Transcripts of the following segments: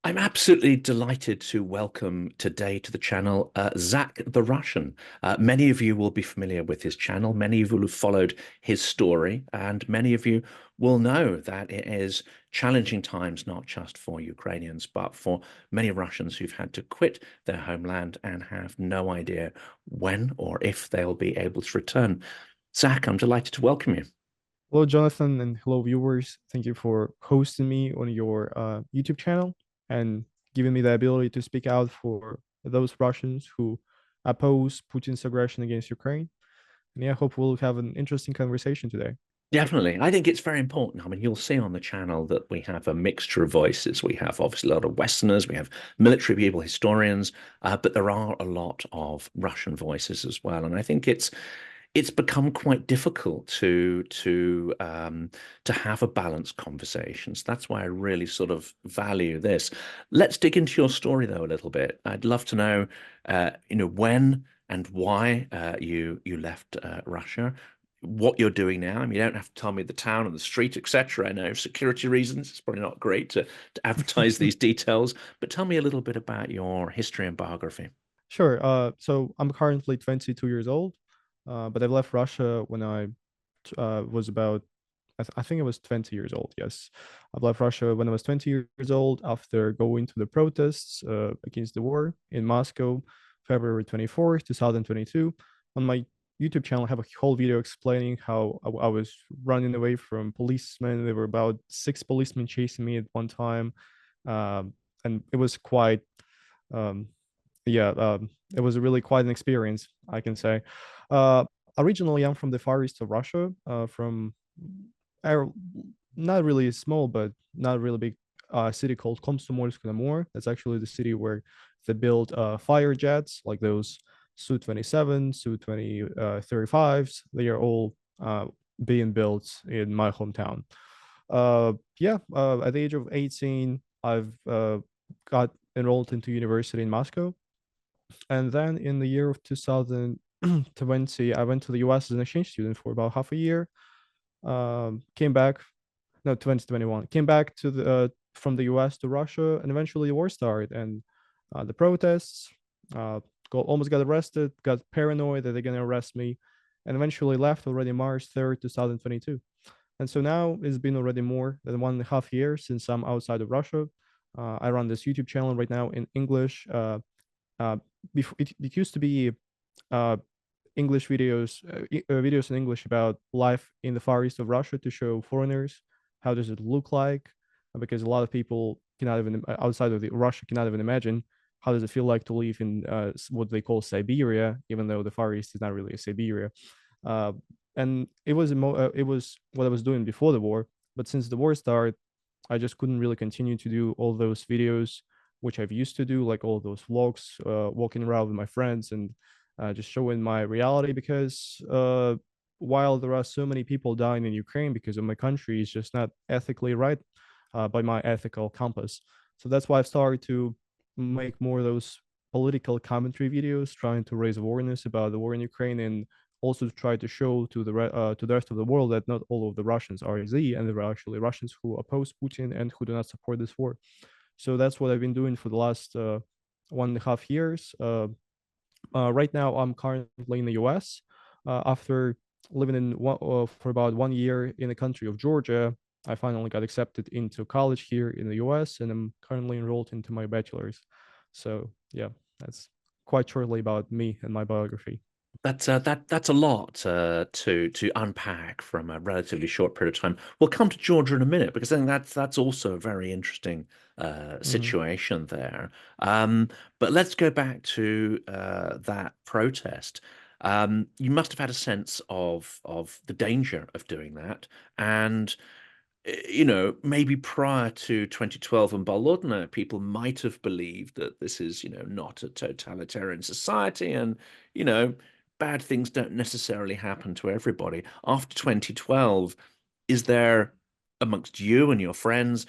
I'm absolutely delighted to welcome today to the channel Zack the Russian. Many of you will be familiar with his channel. Many of you will have followed his story, and many of you will know that it is challenging times, not just for Ukrainians, but for many Russians who've had to quit their homeland and have no idea when or if they'll be able to return. Zack, I'm delighted to welcome you. Hello, Jonathan, and hello, viewers. Thank you for hosting me on your YouTube channel and giving me the ability to speak out for those Russians who oppose Putin's aggression against Ukraine. And yeah, I hope we'll have an interesting conversation today. Definitely. I think it's very important. I mean, you'll see on the channel that we have a mixture of voices. We have obviously a lot of Westerners, we have military people, historians, but there are a lot of Russian voices as well. And I think it's become quite difficult to have a balanced conversation. So that's why I really sort of value this. Let's dig into your story though a little bit. I'd love to know, when and why you left Russia, what you're doing now. I mean, you don't have to tell me the town and the street, etc. I know for security reasons, it's probably not great to advertise these details, but tell me a little bit about your history and biography. Sure. So I'm currently 22 years old, but I left Russia when I was about, I think I was 20 years old. Yes. I left Russia when I was 20 years old after going to the protests against the war in Moscow, February 24th, 2022. On my YouTube channel, I have a whole video explaining how I was running away from policemen. There were about six policemen chasing me at one time. And it was quite, um, yeah, it was really quite an experience, I can say. Uh, Originally, I'm from the far east of Russia, from a not really small, but not really big city called Komsomolsk-na-Amur. That's actually the city where they build fire jets, like those Su-27, Su-20 35s. They are all being built in my hometown. At the age of 18, I've got enrolled into university in Moscow. And then in the year of 2020, I went to the US as an exchange student for about half a year. Came back, no, 2021, came back to the from the US to Russia, and eventually the war started. And the protests, almost got arrested, got paranoid that they're going to arrest me, and eventually left already March 3rd, 2022. And so now it's been already more than 1.5 years since I'm outside of Russia. I run this YouTube channel right now in English. Uh, Before it used to be uh, English videos, videos in English about life in the far east of Russia to show foreigners how does it look like, because a lot of people cannot even outside of Russia cannot even imagine how does it feel like to live in what they call Siberia, even though the far east is not really a Siberia. Uh, and it was what I was doing before the war, but since the war started, I just couldn't really continue to do all those videos which I've used to do, like all those vlogs, walking around with my friends and just showing my reality. Because while there are so many people dying in Ukraine because of my country, it's just not ethically right by my ethical compass. So that's why I've started to make more of those political commentary videos, trying to raise awareness about the war in Ukraine, and also to try to show to the rest of the world that not all of the Russians are Z, and there are actually Russians who oppose Putin and who do not support this war. So that's what I've been doing for the last 1.5 years. Right now, I'm currently in the US. After living for about 1 year in the country of Georgia, I finally got accepted into college here in the US, and I'm currently enrolled into my bachelor's. So yeah, that's quite shortly about me and my biography. That's a lot to unpack from a relatively short period of time. We'll come to Georgia in a minute because I think that's also a very interesting Mhm. situation there. Um, but let's go back to that protest. You must have had a sense of the danger of doing that, and maybe prior to 2012 and Bolotna, people might have believed that this is, not a totalitarian society and, you know, bad things don't necessarily happen to everybody. After 2012, is there amongst you and your friends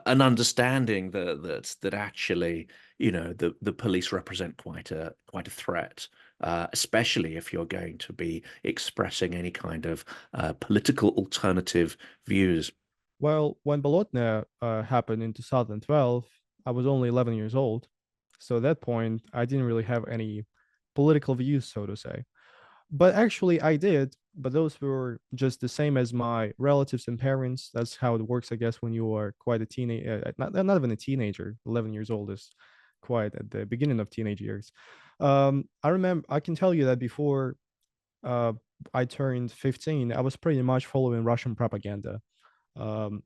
an understanding that actually, the police represent quite a threat, especially if you're going to be expressing any kind of political alternative views? Well, when Bolotna happened in 2012, I was only 11 years old. So at that point, I didn't really have any political views, so to say. But actually, I did. But those were just the same as my relatives and parents. That's how it works, I guess, when you are quite a teenager, not even a teenager. 11 years old is quite at the beginning of teenage years. I remember, I can tell you that before uh, I turned 15, I was pretty much following Russian propaganda. Um,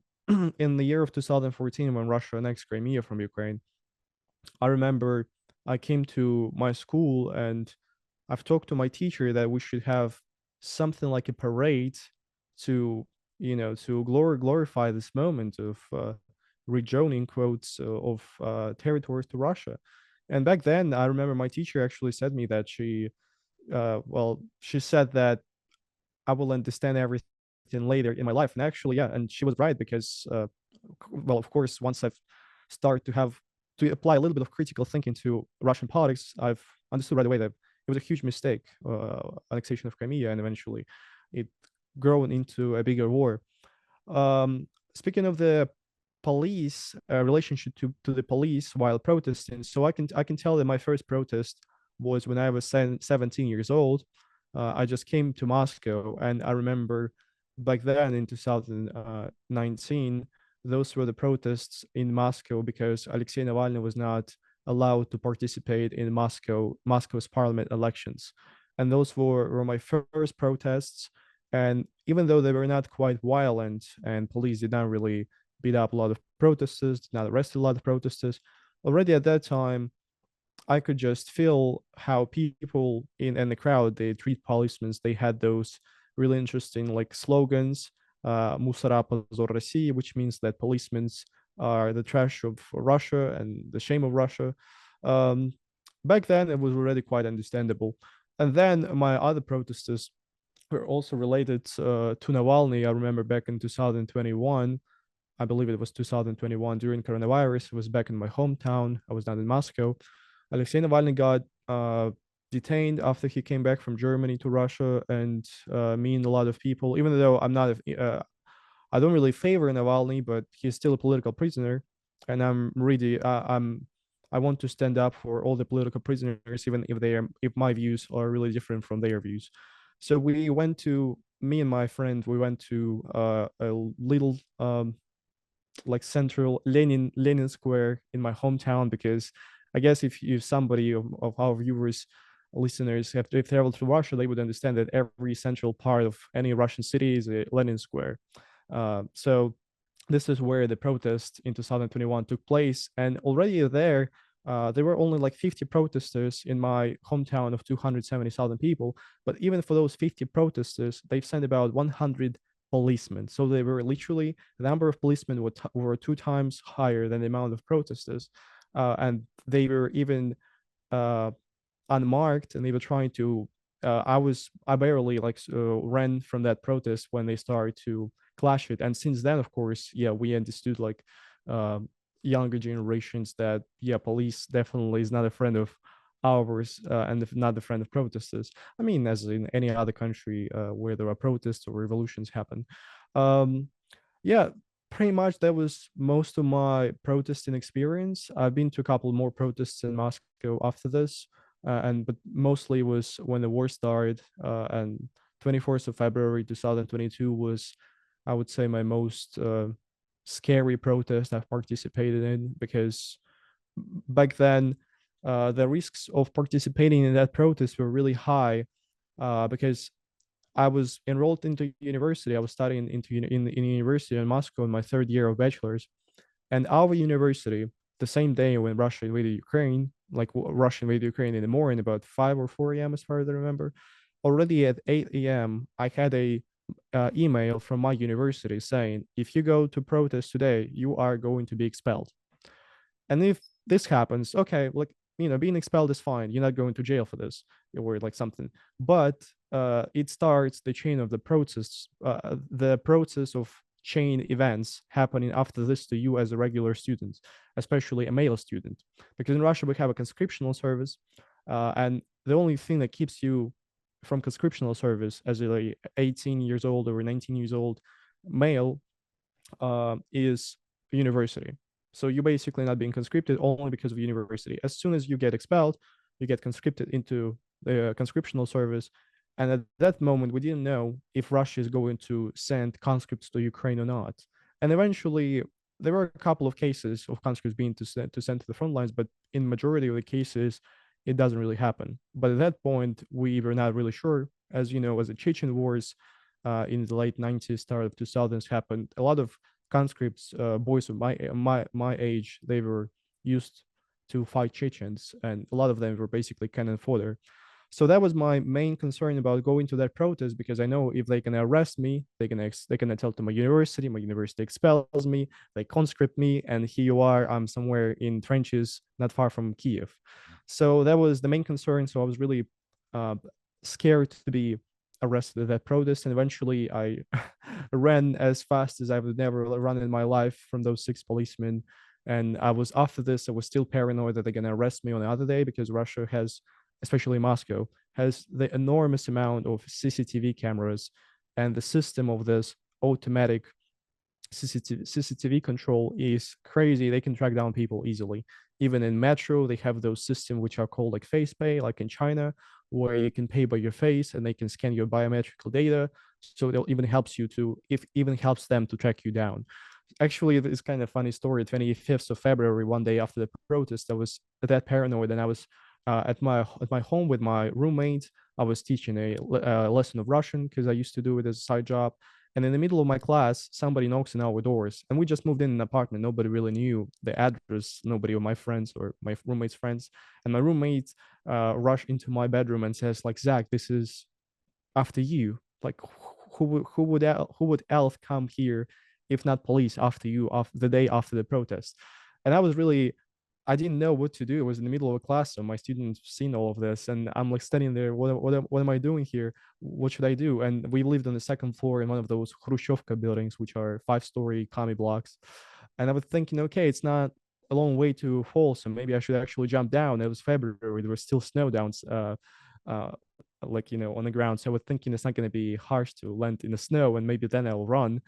in the year of 2014, when Russia annexed Crimea from Ukraine, I remember I came to my school and I've talked to my teacher that we should have something like a parade to, to glorify this moment of rejoining quotes of territories to Russia. And back then, I remember my teacher actually said me that she said that I will understand everything later in my life. And actually, yeah, and she was right because, well, of course, once I've started to apply a little bit of critical thinking to Russian politics, I've understood right away that it was a huge mistake, annexation of Crimea, and eventually it grown into a bigger war. Speaking of the police relationship to the police while protesting, so I can tell that my first protest was when I was 17 years old. I just came to Moscow, and I remember back then in 2019, those were the protests in Moscow because Alexei Navalny was not allowed to participate in Moscow's parliament elections, and those were my first protests. And even though they were not quite violent and police did not really beat up a lot of protesters, did not arrest a lot of protesters, already at that time, I could just feel how people in the crowd they treat policemen. They had those really interesting like slogans, "Musора позор России," which means that policemen are the trash of Russia and the shame of Russia. Um, Back then, it was already quite understandable. And then my other protesters were also related to Navalny. I remember back in 2021, I believe it was 2021 during coronavirus. I was back in my hometown. I was not in Moscow. Alexei Navalny got detained after he came back from Germany to Russia, and me and a lot of people, even though I don't really favor Navalny, but he's still a political prisoner, and I want to stand up for all the political prisoners, even if my views are really different from their views. So me and my friend, we went to a little like central Lenin Square in my hometown because I guess if somebody of our viewers listeners have if traveled to Russia, they would understand that every central part of any Russian city is a Lenin Square. So this is where the protest in 2021 took place, and already there were only like 50 protesters in my hometown of 270,000 people. But even for those 50 protesters, they've sent about 100 policemen. So they were literally the number of policemen were two times higher than the amount of protesters, and they were even uh, unmarked, and they were trying to. I barely ran from that protest when they started to clash it, and since then, of course, yeah, we understood like uh, younger generations that yeah, police definitely is not a friend of ours and not a friend of protesters. I mean, as in any other country where there are protests or revolutions happen. Um, yeah, pretty much that was most of my protesting experience. I've been to a couple more protests in Moscow after this, and but mostly was when the war started. And 24th of February 2022 was, I would say, my most scary protest I've participated in because back then the risks of participating in that protest were really high because I was enrolled into university. I was studying in university in Moscow in my third year of bachelor's, and our university, the same day when Russia invaded Ukraine, like Russia invaded Ukraine in the morning, about 5 or 4 a.m. as far as I remember, already at 8 a.m. I had a email from my university saying, if you go to protest today, you are going to be expelled. And if this happens, okay, like being expelled is fine. You're not going to jail for this or like something. But it starts the chain of the process of chain events happening after this to you as a regular student, especially a male student. Because in Russia we have a conscriptional service, and the only thing that keeps you from conscriptional service as a 18 years old or 19 years old male is university. So you're basically not being conscripted only because of university. As soon as you get expelled, you get conscripted into the conscriptional service. And at that moment, we didn't know if Russia is going to send conscripts to Ukraine or not. And eventually, there were a couple of cases of conscripts being to send to the front lines, but in majority of the cases, it doesn't really happen. But at that point, we were not really sure. As you know, as the Chechen wars in the late 90s, start of 2000s happened, a lot of conscripts, boys of my age, they were used to fight Chechens, and a lot of them were basically cannon fodder. So that was my main concern about going to that protest, because I know if they can arrest me, they can tell to my university expels me, they conscript me, and here you are, I'm somewhere in trenches not far from Kiev. So that was the main concern. So I was really uh, scared to be arrested at that protest, and eventually I ran as fast as I would never run in my life from those six policemen. And I was after this, I was still paranoid that they're gonna arrest me on the other day, because Russia has, especially Moscow, has the enormous amount of CCTV cameras, and the system of this automatic CCTV control is crazy. They can track down people easily. Even in metro, they have those systems which are called like face pay, like in China, where you can pay by your face and they can scan your biometrical data. So they'll even helps you to, if even helps them to track you down. Actually, it's kind of funny story. 25th of February, one day after the protest, I was that paranoid, and I was at my home with my roommate. I was teaching a lesson of Russian because I used to do it as a side job. And in the middle of my class, somebody knocks on our doors, and we just moved in an apartment. Nobody really knew the address. Nobody of my friends or my roommate's friends. And my roommate rushed into my bedroom and says, like, Zach, this is after you. Like, who would else come here if not police after you, after the day after the protest? And I didn't know what to do. It was in the middle of a class, so my students seen all of this, and I'm like standing there. What am I doing here? What should I do? And we lived on the second floor in one of those Khrushchevka buildings, which are 5-story commie blocks. And I was thinking, okay, it's not a long way to fall, so maybe I should actually jump down. It was February; there was still snow down, uh, like on the ground. So I was thinking it's not going to be harsh to land in the snow, and maybe then I'll run.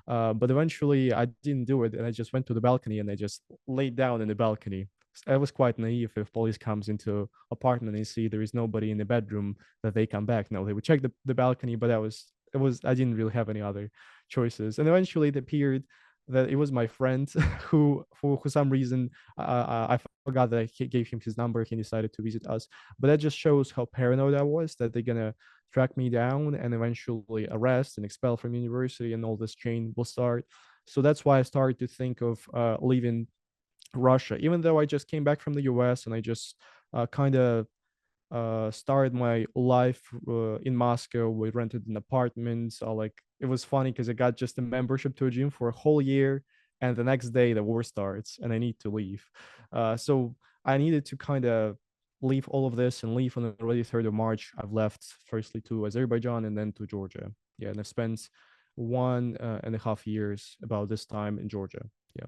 But eventually I didn't do it, and I just went to the balcony and I just laid down in the balcony. I was quite naive. If police comes into apartment and see there is nobody in the bedroom, that they come back. No, they would check the balcony, but I didn't really have any other choices. And eventually it appeared that it was my friend who, for some reason, I forgot that I gave him his number. He decided to visit us, but that just shows how paranoid I was, that they're gonna track me down and eventually arrest and expel from university, and all this chain will start. So that's why I started to think of leaving Russia, even though I just came back from the US and I just kind of started my life in Moscow. We rented an apartment. So like it was funny because I got just a membership to a gym for a whole year, and the next day the war starts and I need to leave. So I needed to kind of leave all of this and leave on the already 3rd of March. I've left firstly to Azerbaijan and then to Georgia. Yeah, and I've spent 1.5 years about this time in Georgia. Yeah.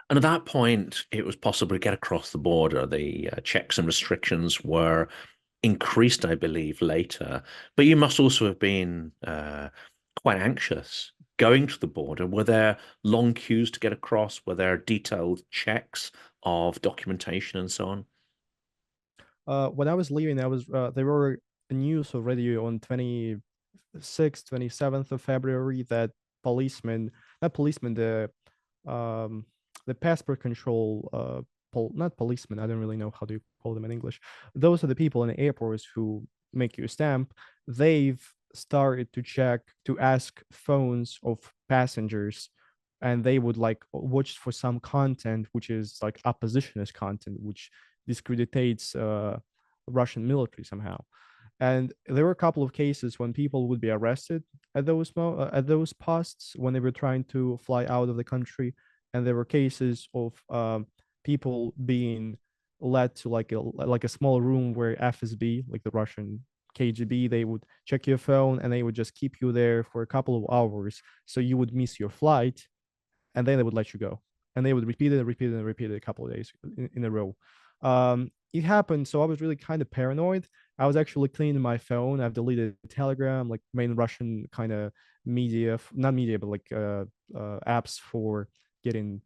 And at that point, it was possible to get across the border. The checks and restrictions were increased, I believe, later. But you must also have been quite anxious going to the border. Were there long queues to get across? Were there detailed checks of documentation and so on? When I was leaving, there were news already on 26th, 27th of February that policemen, not policemen, um, the passport control, not policemen, I don't really know how do you call them in English. Those are the people in the airports who make you a stamp. They've started to check, to ask phones of passengers, and they would like watch for some content which is like oppositionist content, which discreditates Russian military somehow. And there were a couple of cases when people would be arrested at those posts when they were trying to fly out of the country, and there were cases of people being led to like a small room where FSB, like the Russian KGB, they would check your phone and they would just keep you there for a couple of hours, so you would miss your flight, and then they would let you go, and they would repeat it and repeat it and repeat it a couple of days in a row. It happened, so I was really kind of paranoid. I was actually cleaning my phone. I've deleted Telegram, like main Russian kind of media, not media, but like apps for getting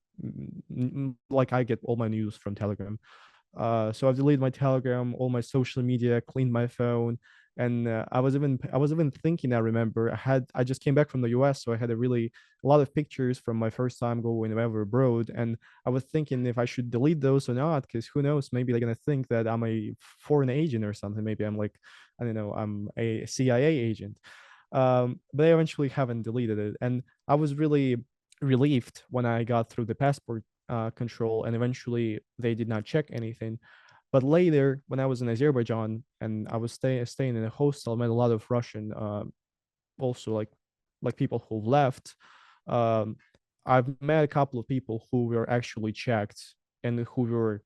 like I get all my news from Telegram. So I've deleted my Telegram, all my social media, cleaned my phone, and I was even thinking. I remember I just came back from the U.S., so I had a lot of pictures from my first time going ever abroad, and I was thinking if I should delete those or not, because who knows, maybe they're gonna think that I'm a foreign agent or something. Maybe I'm like, I don't know, I'm a CIA agent. But I eventually haven't deleted it, and I was really relieved when I got through the passport control, and eventually they did not check anything. But later, when I was in Azerbaijan and I was staying in a hostel, I met a lot of Russian, also like people who left. Um, I've met a couple of people who were actually checked and who were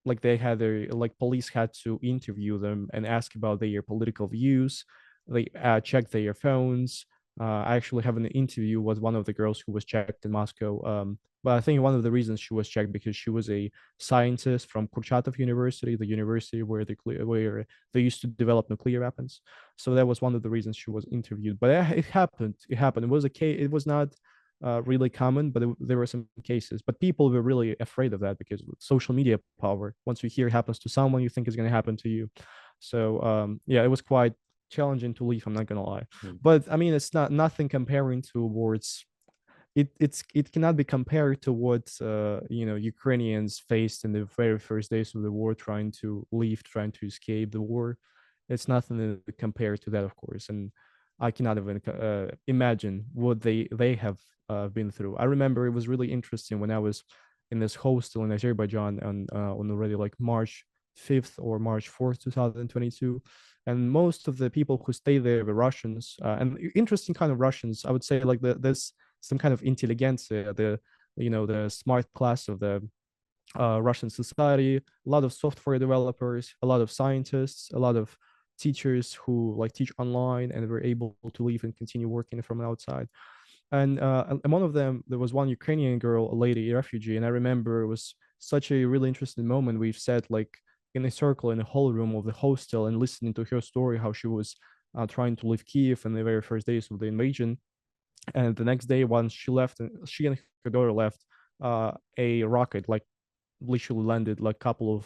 like they had their like police had to interview them and ask about their political views. They checked their phones. I actually have an interview with one of the girls who was checked in Moscow. But I think one of the reasons she was checked because she was a scientist from Kurchatov University, the university where they used to develop nuclear weapons. So that was one of the reasons she was interviewed. But it happened. It happened. It was a case. It was not really common, but there were some cases. But people were really afraid of that because social media power. Once you hear it happens to someone, you think it's going to happen to you. So yeah, it was quite challenging to leave. I'm not going to lie, Mm. but I mean, it's not nothing comparing towards it cannot be compared to what Ukrainians faced in the very first days of the war, trying to leave, trying to escape the war. It's nothing to compare to that, of course, and I cannot even imagine what they have been through. I remember it was really interesting when I was in this hostel in Azerbaijan on already like March 5th or March 4th, 2022. And most of the people who stay there were Russians, and interesting kind of Russians. I would say like this some kind of intelligentsia, the smart class of the Russian society, a lot of software developers, a lot of scientists, a lot of teachers who like teach online and were able to leave and continue working from outside. And one of them, there was one Ukrainian girl, a lady, a refugee, and I remember it was such a really interesting moment. We've sat like in a circle in the hall room of the hostel and listening to her story, how she was trying to leave Kiev in the very first days of the invasion. And the next day, once she left, and she and her daughter left, a rocket like literally landed like a couple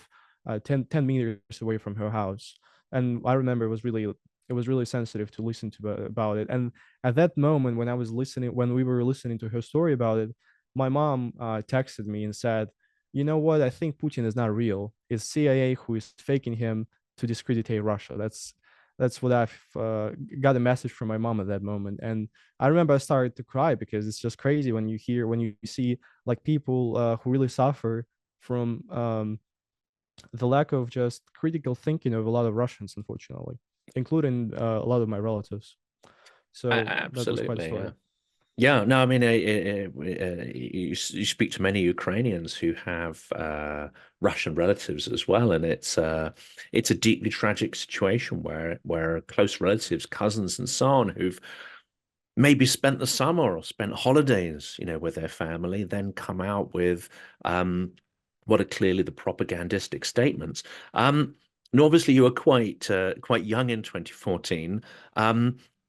of 10 meters away from her house. And I remember it was really sensitive to listen to about it. And at that moment, when we were listening to her story about it, my mom texted me and said, "You know what? I think Putin is not real. It's CIA who is faking him to discredit Russia." That's what I've got a message from my mom at that moment. And I remember I started to cry because it's just crazy when you see like people who really suffer from the lack of just critical thinking of a lot of Russians, unfortunately, including a lot of my relatives. So that was quite a Absolutely, yeah. story. Yeah, no, I mean, you speak to many Ukrainians who have Russian relatives as well, and it's a deeply tragic situation where close relatives, cousins, and so on, who've maybe spent the summer or spent holidays, with their family, then come out with what are clearly the propagandistic statements. And obviously, you were quite young in 2014.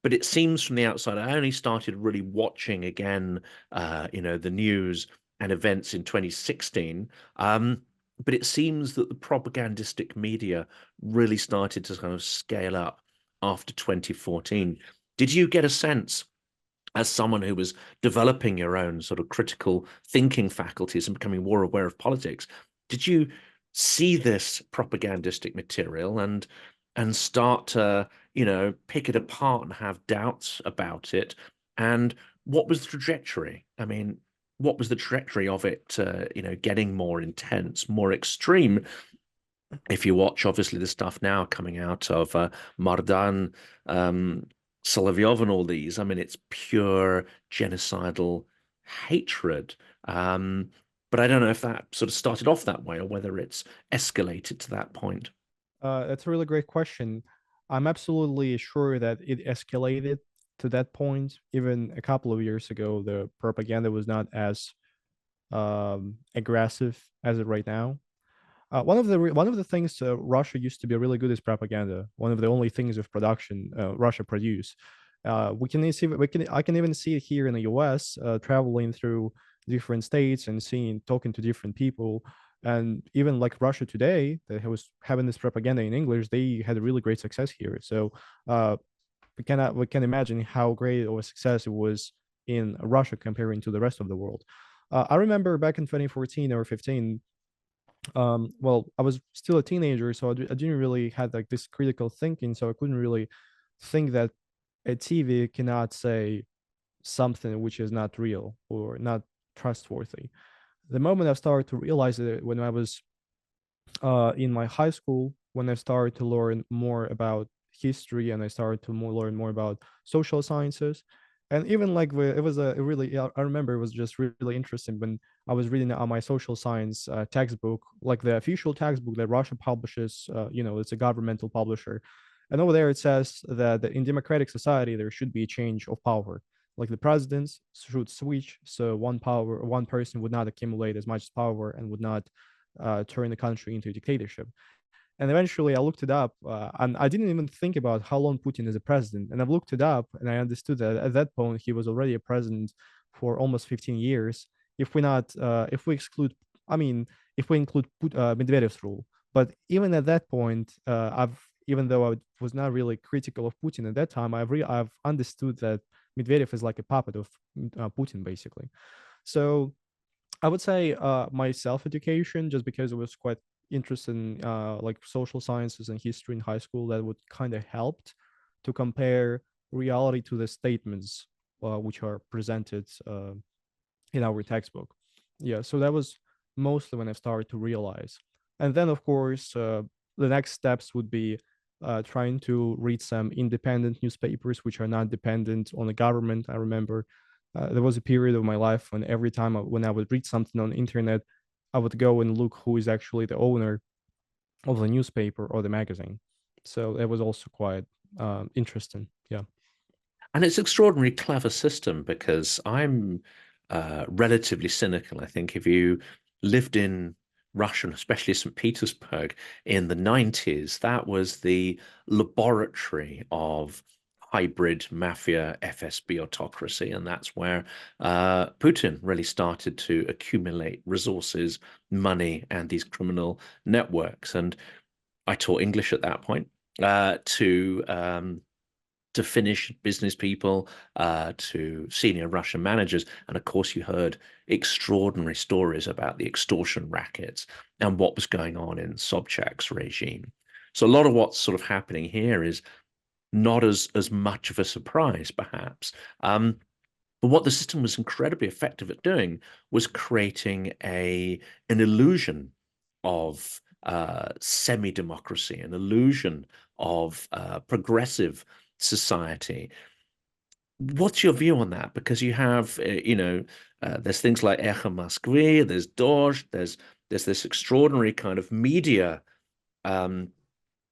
But it seems from the outside, I only started really watching again, the news and events in 2016. But it seems that the propagandistic media really started to kind of scale up after 2014. Did you get a sense, as someone who was developing your own sort of critical thinking faculties and becoming more aware of politics, did you see this propagandistic material and start to, pick it apart and have doubts about it? And what was the trajectory? I mean, what was the trajectory of it, getting more intense, more extreme? If you watch, obviously, the stuff now coming out of Mardan, um, Solovyov, and all these, I mean, it's pure genocidal hatred. But I don't know if that sort of started off that way or whether it's escalated to that point. That's a really great question. I'm absolutely sure that it escalated to that point. Even a couple of years ago, the propaganda was not as aggressive as it right now. One of the things Russia used to be really good is propaganda. One of the only things of production Russia produce. We can see we can I can even see it here in the U.S. Traveling through different states and seeing, talking to different people. And even like Russia today, that was having this propaganda in English, they had a really great success here. So we can imagine how great of a success it was in Russia comparing to the rest of the world. I remember back in 2014 or 15, well, I was still a teenager, so I didn't really had like this critical thinking, so I couldn't really think that a TV cannot say something which is not real or not trustworthy. The moment I started to realize it when I was in my high school, when I started to learn more about history and I started to learn more about social sciences. And even like it was a really, yeah, I remember it was just really interesting when I was reading on my social science textbook, like the official textbook that Russia publishes. It's a governmental publisher, and over there it says that in democratic society there should be a change of power. Like the presidents should switch, so one person would not accumulate as much power and would not turn the country into a dictatorship. And eventually I looked it up, and I didn't even think about how long Putin is a president. And I've looked it up and I understood that at that point he was already a president for almost 15 years. If we exclude, I mean, if we include Medvedev's rule. But even at that point, even though I was not really critical of Putin at that time, I've understood that Medvedev is like a puppet of Putin, basically. So I would say my self education, just because it was quite interested in like social sciences and history in high school, that would kind of helped to compare reality to the statements which are presented in our textbook. Yeah, so that was mostly when I started to realize. And then, of course, the next steps would be trying to read some independent newspapers which are not dependent on the government. I remember there was a period of my life when every time when I would read something on the internet, I would go and look who is actually the owner of the newspaper or the magazine. So that was also quite interesting. Yeah. And it's extraordinarily clever system because I'm relatively cynical. I think if you lived in Russia, and especially St. Petersburg in the 90s, that was the laboratory of hybrid mafia FSB autocracy. And that's where Putin really started to accumulate resources, money, and these criminal networks. And I taught English at that point to Finnish business people, to senior Russian managers. And of course, you heard extraordinary stories about the extortion rackets and what was going on in Sobchak's regime. So a lot of what's sort of happening here is not as much of a surprise, perhaps. But what the system was incredibly effective at doing was creating an illusion of semi-democracy, an illusion of progressive society. What's your view on that? Because you have, there's things like Echo Moskvy, there's Dozh, there's this extraordinary kind of media um,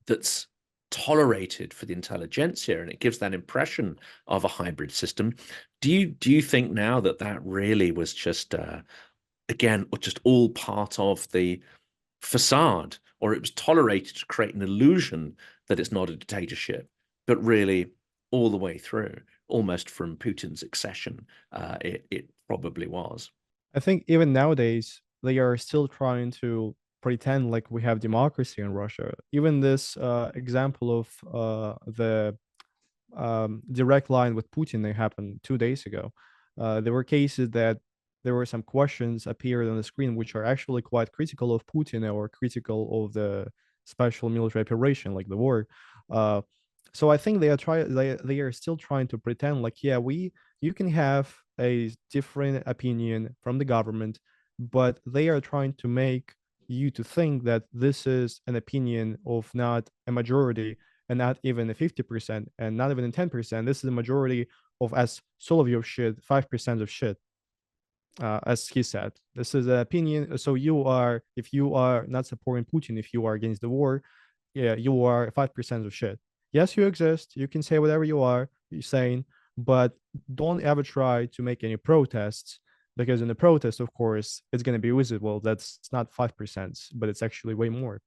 that's tolerated for the intelligentsia, and it gives that impression of a hybrid system. Do you think now that that really was just again just all part of the facade, or it was tolerated to create an illusion that it's not a dictatorship, but really all the way through, almost from Putin's accession, it probably was. I think even nowadays they are still trying to pretend like we have democracy in Russia. Even this example of the direct line with Putin that happened 2 days ago. There were cases that there were some questions appeared on the screen which are actually quite critical of Putin or critical of the special military operation like the war. Uh, so I think they are still trying to pretend like, yeah, you can have a different opinion from the government, but they are trying to make you to think that this is an opinion of not a majority and not even a 50% and not even a 10%. This is a majority of, as Solovyev shit, 5% of shit, as he said. This is an opinion. So if you are not supporting Putin, if you are against the war, yeah, you are 5% of shit. Yes, you exist. You can say whatever you're saying, but don't ever try to make any protests because in the protest, of course, it's going to be visible. That's not 5%, but it's actually way more.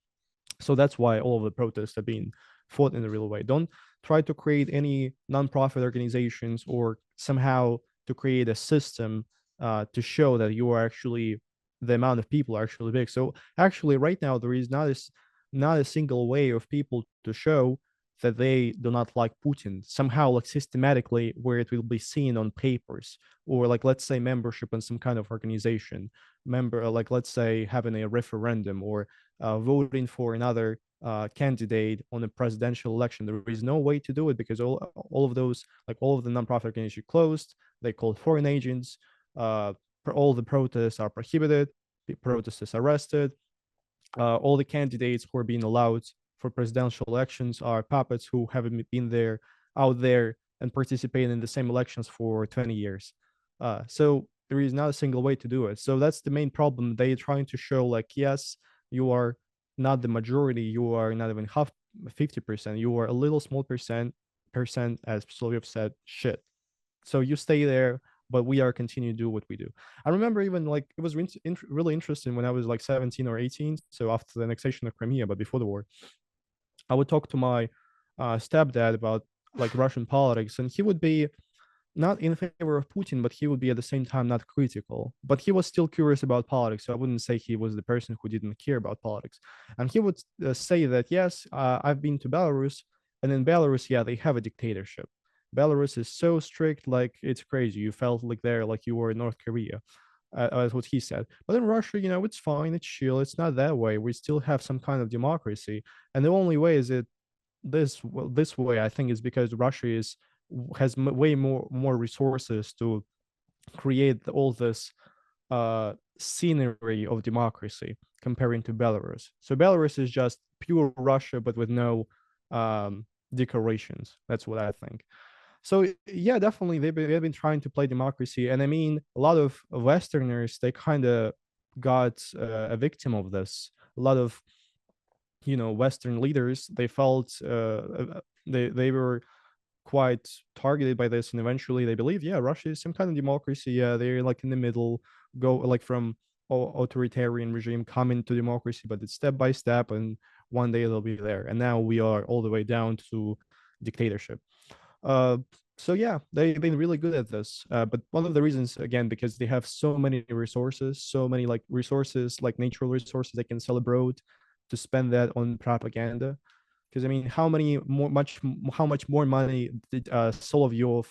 So that's why all of the protests have been fought in a real way. Don't try to create any nonprofit organizations or somehow to create a system to show that you are actually the amount of people are actually big. So actually, right now there is not a single way of people to show that they do not like Putin somehow, like systematically, where it will be seen on papers or like let's say membership in some kind of organization, like let's say having a referendum or voting for another candidate on a presidential election. There is no way to do it because all of those, like all of the nonprofit organizations closed. They called foreign agents. Uh, all the protests are prohibited. Protesters arrested. All the candidates who are being allowed for presidential elections are puppets who haven't been there out there and participated in the same elections for 20 years. So there is not a single way to do it. So that's the main problem. They're trying to show like, yes, you are not the majority. You are not even half 50%. You are a little small percent, as Soloviev said, shit. So you stay there, but we are continue to do what we do. I remember even like it was really interesting when I was like 17 or 18. So after the annexation of Crimea, but before the war, I would talk to my stepdad about like Russian politics, and he would be not in favor of Putin, but he would be at the same time not critical. But he was still curious about politics, so I wouldn't say he was the person who didn't care about politics. And he would say that yes, I've been to Belarus, and in Belarus, yeah, they have a dictatorship. Belarus is so strict, like it's crazy. You felt like there, like you were in North Korea. That's what he said. But in Russia, it's fine, it's chill, it's not that way. We still have some kind of democracy, and the only way is it this way. I think is because Russia has way more resources to create all this scenery of democracy comparing to Belarus. So Belarus is just pure Russia, but with no decorations. That's what I think. So yeah, definitely they've been trying to play democracy, and I mean a lot of Westerners they kind of got a victim of this. A lot of Western leaders they felt they were quite targeted by this, and eventually they believe yeah Russia is some kind of democracy. Yeah, they're like in the middle, go like from authoritarian regime come into democracy, but it's step by step, and one day they'll be there, and now we are all the way down to dictatorship. uh so yeah, they've been really good at this, but one of the reasons again because they have so many resources, so many like resources like natural resources they can sell abroad to spend that on propaganda. Because I mean, how much more money did Solovyov,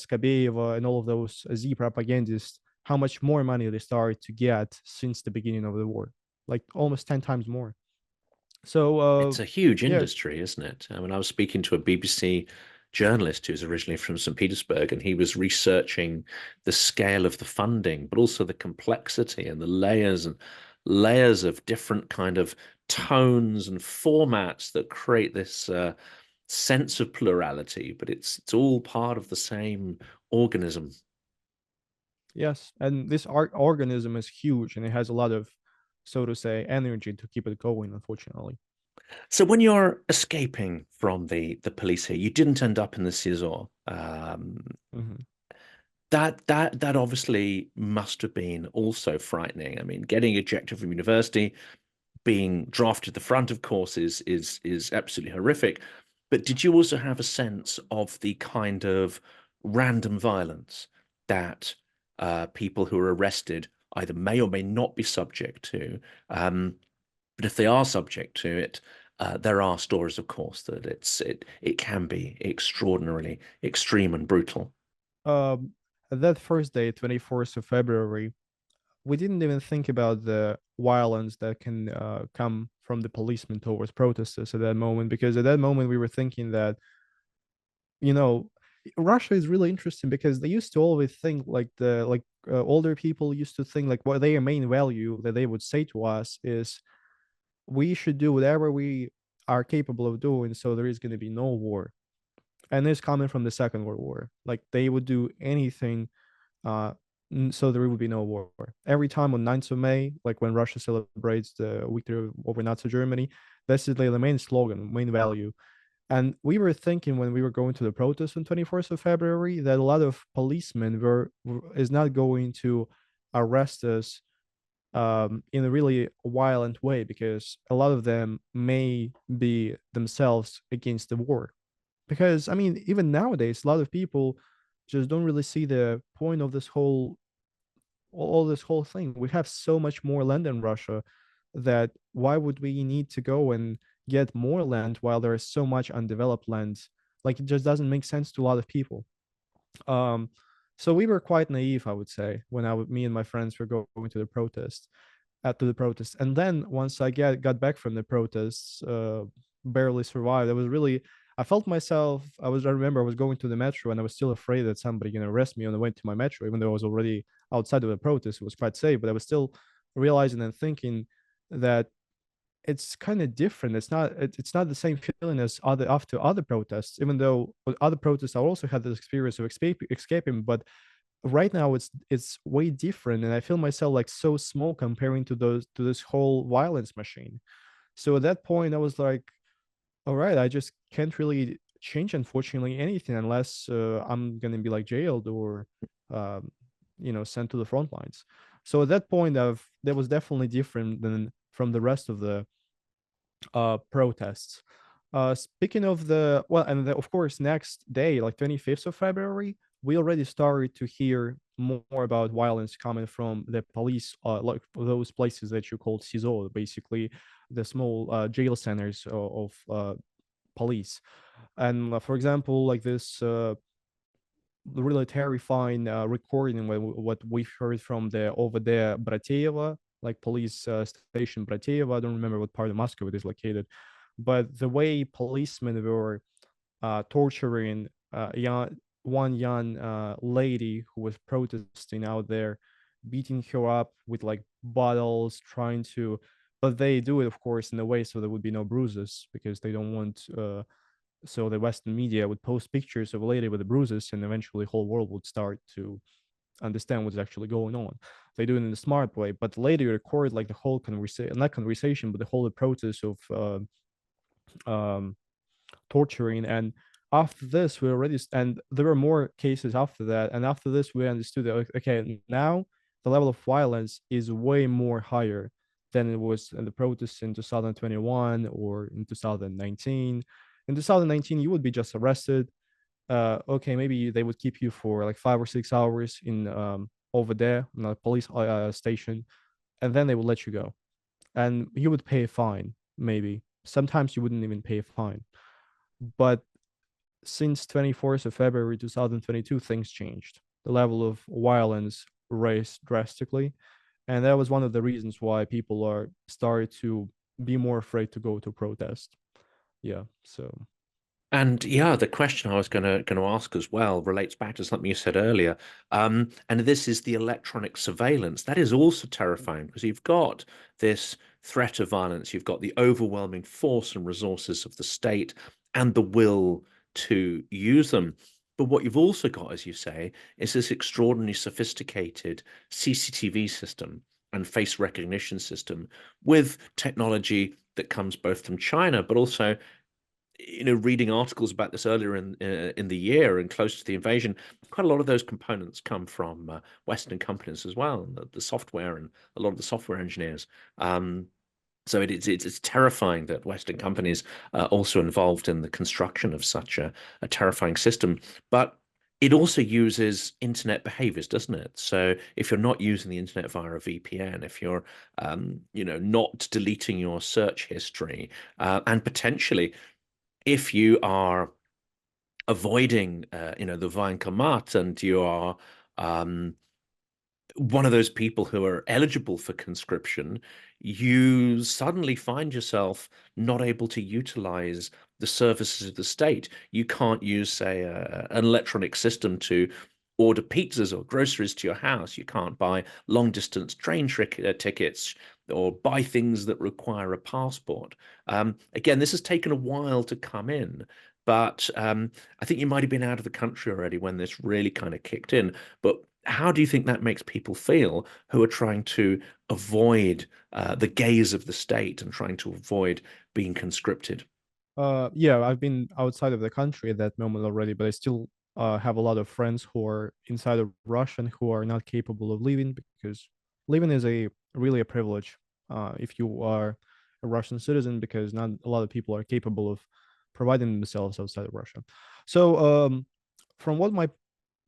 Skabeyeva, and all of those Z propagandists, how much more money they started to get since the beginning of the war? Like almost 10 times more. So It's a huge yeah, industry, isn't it? I mean, I was speaking to a BBC journalist who's originally from St. Petersburg, and he was researching the scale of the funding, but also the complexity and the layers and layers of different kind of tones and formats that create this sense of plurality. But it's all part of the same organism. yes, and this art organism is huge, and it has a lot of, so to say, energy to keep it going. Unfortunately. So when you're escaping from the police here, you didn't end up in the CISOR. Mhm. That obviously must have been also frightening. I mean, getting ejected from university, being drafted to the front, of course, is absolutely horrific. But did you also have a sense of the kind of random violence that people who are arrested either may or may not be subject to? But if they are subject to it, there are stories, of course, that it can be extraordinarily extreme and brutal. Um, that first day, 24th of February, we didn't even think about the violence that can come from the policemen towards protesters at that moment, because at that moment we were thinking that, you know, Russia is really interesting because they used to always think like older people used to think like what their main value that they would say to us is we should do whatever we are capable of doing so there is going to be no war. And it's coming from the Second World War. Like they would do anything uh, so there would be no war. Every time on 9th of May, like when Russia celebrates the victory over Nazi Germany, this is like the main slogan, main value. And we were thinking when we were going to the protest on 24th of February that a lot of policemen is not going to arrest us in a really violent way because a lot of them may be themselves against the war. Because I mean, even nowadays, a lot of people just don't really see the point of this whole all this whole thing. We have so much more land in Russia that why would we need to go and get more land while there is so much undeveloped land? Like it just doesn't make sense to a lot of people. Um, so we were quite naive, I would say, when me and my friends were going to the protest, to the protest. And then once I got back from the protests, barely survived. I was really, I felt myself. I remember I was going to the metro and I was still afraid that somebody gonna arrest me on the way to my metro, even though I was already outside of the protest. It was quite safe, but I was still realizing and thinking that it's kind of different. It's not the same feeling as other after other protests, even though with other protests I also had this experience of escaping, but right now it's way different, and I feel myself like so small comparing to this whole violence machine. So at that point I was like, all right, I just can't really change unfortunately anything unless I'm gonna be like jailed or um, sent to the front lines. So at that point that was definitely different than from the rest of the protests. Speaking of of course, next day, like 25th of February, we already started to hear more about violence coming from the police, like those places that you called CISO, basically the small jail centers of police. And for example, like this really terrifying recording what we've heard from the over there Brateyeva, like police station Brateyeva. I don't remember what part of Moscow it is located, but the way policemen were torturing one young lady who was protesting out there, beating her up with like bottles, trying to. But they do it, of course, in a way so there would be no bruises because they don't want so the Western media would post pictures of a lady with the bruises, and eventually the whole world would start to understand what's actually going on. They do it in a smart way, but later you record like the whole conversation, not conversation, but the whole process of um, torturing. And after this, we already, and there were more cases after that. And after this, we understood that, okay, now the level of violence is way more higher than it was in the protests in 2021 or in 2019. In 2019, you would be just arrested. Okay, maybe they would keep you for like 5 or 6 hours in over there in a police station, and then they would let you go, and you would pay a fine. Maybe sometimes you wouldn't even pay a fine, but since 24th of February 2022, things changed. The level of violence raised drastically, and that was one of the reasons why people are started to be more afraid to go to protest. Yeah, so And yeah, the question I was gonna ask as well relates back to something you said earlier. And this is the electronic surveillance. That is also terrifying because you've got this threat of violence, you've got the overwhelming force and resources of the state and the will to use them. But what you've also got, as you say, is this extraordinarily sophisticated CCTV system and face recognition system with technology that comes both from China, but also reading articles about this earlier in the year and close to the invasion, quite a lot of those components come from Western companies as well, the software and a lot of the software engineers. So it's terrifying that Western companies are also involved in the construction of such a terrifying system. But it also uses internet behaviors, doesn't it? So if you're not using the internet via a VPN, if you're not deleting your search history, and potentially if you are avoiding, the Weinkamat and you are um, one of those people who are eligible for conscription, you suddenly find yourself not able to utilize the services of the state. You can't use, say, an electronic system to order pizzas or groceries to your house. You can't buy long distance train tickets or buy things that require a passport. Again, this has taken a while to come in, but I think you might have been out of the country already when this really kind of kicked in. But how do you think that makes people feel who are trying to avoid the gaze of the state and trying to avoid being conscripted? yeah, I've been outside of the country at that moment already, but I still have a lot of friends who are inside of Russia and who are not capable of leaving because living is a really a privilege if you are a Russian citizen because not a lot of people are capable of providing themselves outside of Russia. So from what my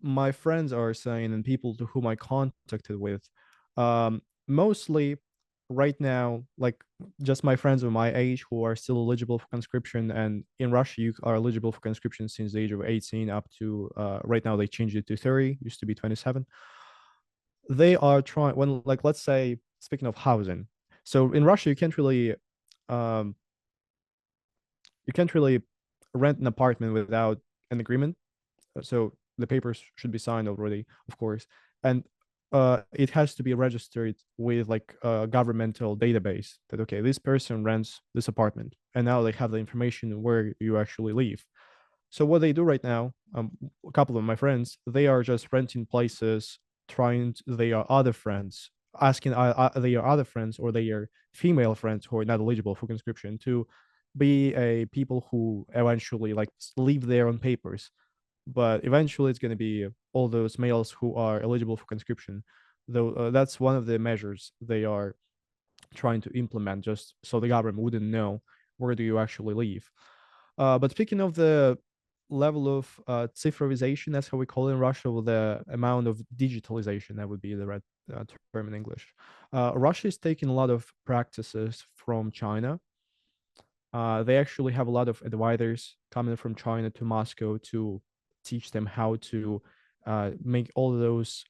my friends are saying and people to whom I contacted with, mostly right now, like just my friends of my age who are still eligible for conscription. And in Russia, you are eligible for conscription since the age of 18 up to right now they changed it to 30, used to be 27. They are trying when like let's say speaking of housing. So in Russia, um you can't really rent an apartment without an agreement. So the papers should be signed already, of course, and it has to be registered with like a governmental database that okay, this person rents this apartment, and now they have the information where you actually live. So what they do right now, a couple of my friends, they are just renting places, trying their other friends, asking their other friends or their female friends who are not eligible for conscription to be a people who eventually like live there on papers, but eventually it's going to be all those males who are eligible for conscription. Though that's one of the measures they are trying to implement, just so the government wouldn't know where do you actually live. But speaking of the level of цифровization, that's how we call it in Russia, with the amount of digitalization, that would be the right term in English. Russia is taking a lot of practices from China. They actually have a lot of advisors coming from China to Moscow to teach them how to make all those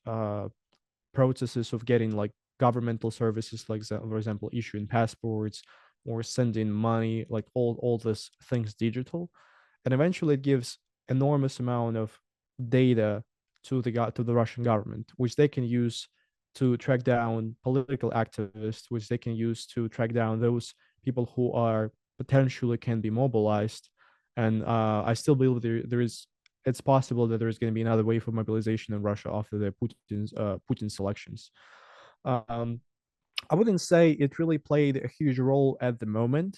processes of getting like governmental services, like for example, issuing passports or sending money, like all these things digital. And eventually it gives enormous amount of data to the Russian government, which they can use to track down political activists, which they can use to track down those people who are potentially can be mobilized. And I still believe there is it's possible that there is going to be another wave of mobilization in Russia after the Putin's elections. Um, I wouldn't say it really played a huge role at the moment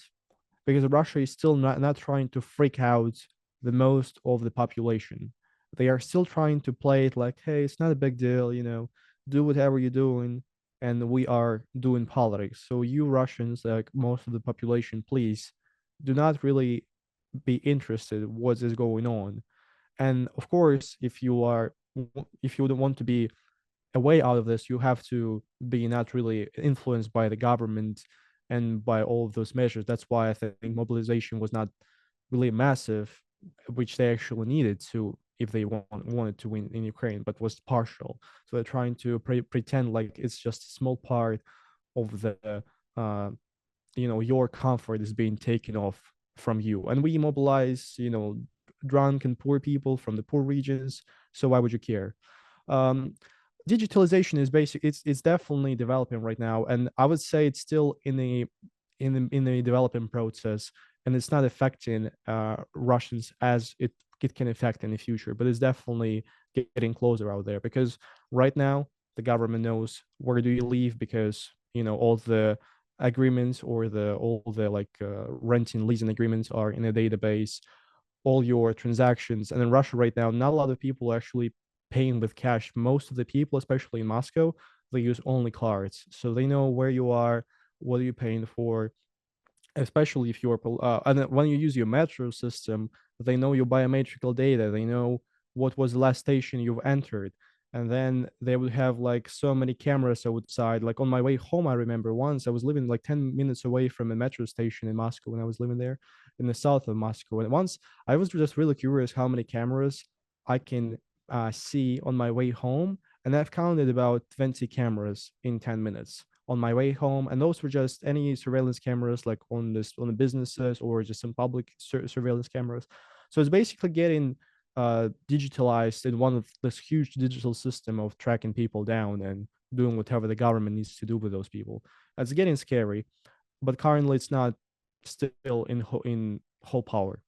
because Russia is still not trying to freak out the most of the population. They are still trying to play it like, hey, it's not a big deal, do whatever you're doing, and we are doing politics. So you Russians, like most of the population, please do not really be interested what is going on. And of course, if you don't want to be a way out of this, you have to be not really influenced by the government and by all of those measures. That's why I think mobilization was not really massive, which they actually needed to if they wanted to win in Ukraine, but was partial. So they're trying to pretend like it's just a small part of the uh, your comfort is being taken off from you, and we mobilize drunk and poor people from the poor regions. So why would you care? um Digitalization is basic, it's definitely developing right now, and I would say it's still in the developing process, and it's not affecting Russians as it can affect in the future, but it's definitely getting closer out there because right now the government knows where do you live because all the agreements or the all the like renting leasing agreements are in a database, all your transactions. And in Russia right now, not a lot of people are actually paying with cash. Most of the people, especially in Moscow, they use only cards, so they know where you are, what are you paying for, especially if you're and when you use your metro system, they know your biometrical data, they know what was the last station you've entered, and then they would have like so many cameras outside. Like on my way home, I remember once I was living like 10 minutes away from a metro station in Moscow when I was living there in the south of Moscow, and once I was just really curious how many cameras I can see on my way home, and I've counted about 20 cameras in 10 minutes on my way home, and those were just any surveillance cameras like on the businesses or just some public surveillance cameras. So it's basically getting digitalized in one of this huge digital system of tracking people down and doing whatever the government needs to do with those people. It's getting scary, but currently it's not still in whole power.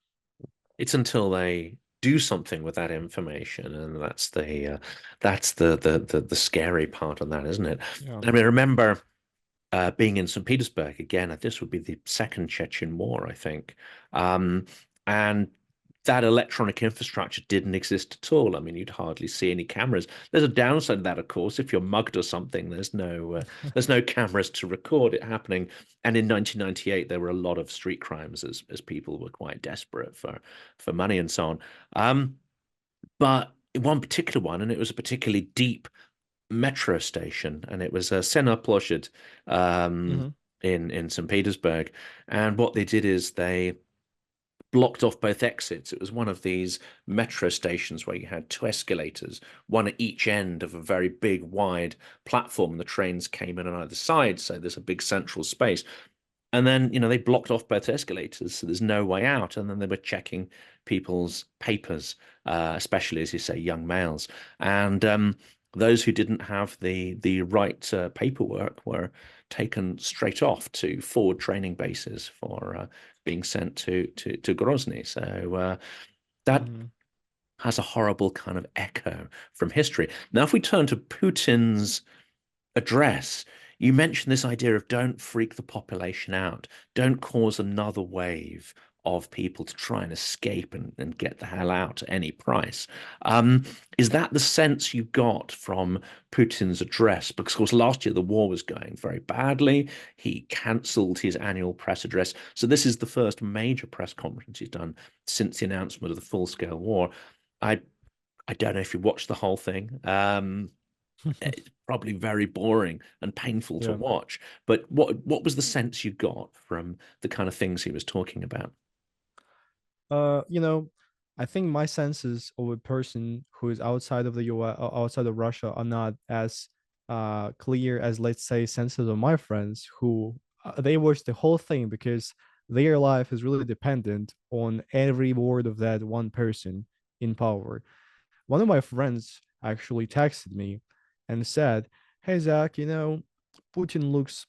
It's until they do something with that information, and that's the scary part of that, isn't it? Yeah. I mean, remember being in St. Petersburg again. This would be the second Chechen War, I think, and that electronic infrastructure didn't exist at all. I mean, you'd hardly see any cameras. There's a downside to that, of course. If you're mugged or something, there's no cameras to record it happening. And in 1998, there were a lot of street crimes as people were quite desperate for money and so on. But one particular one, and it was a particularly deep metro station, and it was a Sena Ploshchad Hmm. in St. Petersburg. And what they did is they blocked off both exits. It was one of these metro stations where you had two escalators, one at each end of a very big, wide platform. And the trains came in on either side, so there's a big central space. And then, they blocked off both escalators, so there's no way out. And then they were checking people's papers, especially, as you say, young males. And those who didn't have the right paperwork were taken straight off to forward training bases for being sent to Grozny. So that Hmm. has a horrible kind of echo from history. Now, if we turn to Putin's address, you mentioned this idea of don't freak the population out, don't cause another wave of people to try and escape and get the hell out at any price. Um, is that the sense you got from Putin's address? Because, of course, last year the war was going very badly. He cancelled his annual press address. So this is the first major press conference he's done since the announcement of the full-scale war. I I don't know if you watched the whole thing. It's probably very boring and painful to Yeah. watch. But what was the sense you got from the kind of things he was talking about? You know, I think my senses of a person who is outside of the US, outside of Russia, are not as clear as, let's say, senses of my friends who they watch the whole thing because their life is really dependent on every word of that one person in power. One of my friends actually texted me and said, "Hey Zach, Putin looks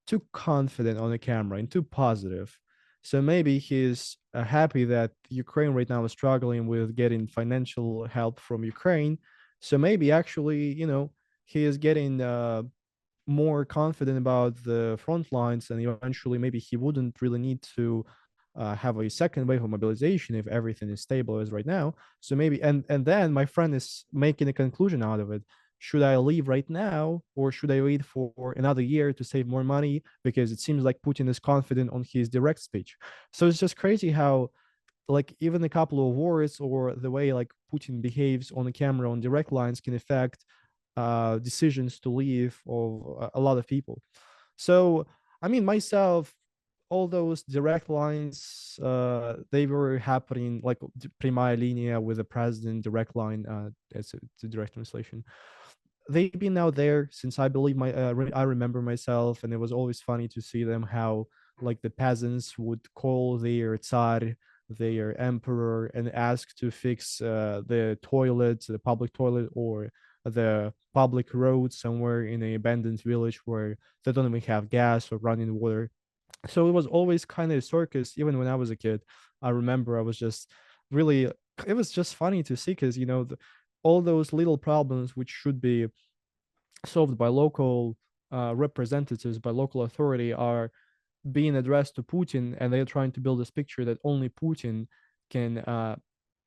too confident on the camera and too positive. So maybe he's happy that Ukraine right now is struggling with getting financial help from Ukraine. So maybe actually, he is getting more confident about the front lines, and eventually maybe he wouldn't really need to have a second wave of mobilization if everything is stable as right now. So maybe, and then my friend is making a conclusion out of it. Should I leave right now, or should I wait for another year to save more money? Because it seems like Putin is confident on his direct speech. So it's just crazy how, like, even a couple of words or the way like Putin behaves on the camera on direct lines can affect decisions to leave of a lot of people. So, I mean, myself, all those direct lines, they were happening like prima linea with the president, direct line, it's a direct translation. They've been out there since I believe I remember myself, and it was always funny to see them how like the peasants would call their Tsar, their emperor, and ask to fix the toilet, the public toilet, or the public road somewhere in an abandoned village where they don't even have gas or running water. So it was always kind of a circus. Even when I was a kid, I remember I was just really, it was just funny to see because all those little problems which should be solved by local representatives, by local authority, are being addressed to Putin, and they're trying to build this picture that only Putin can.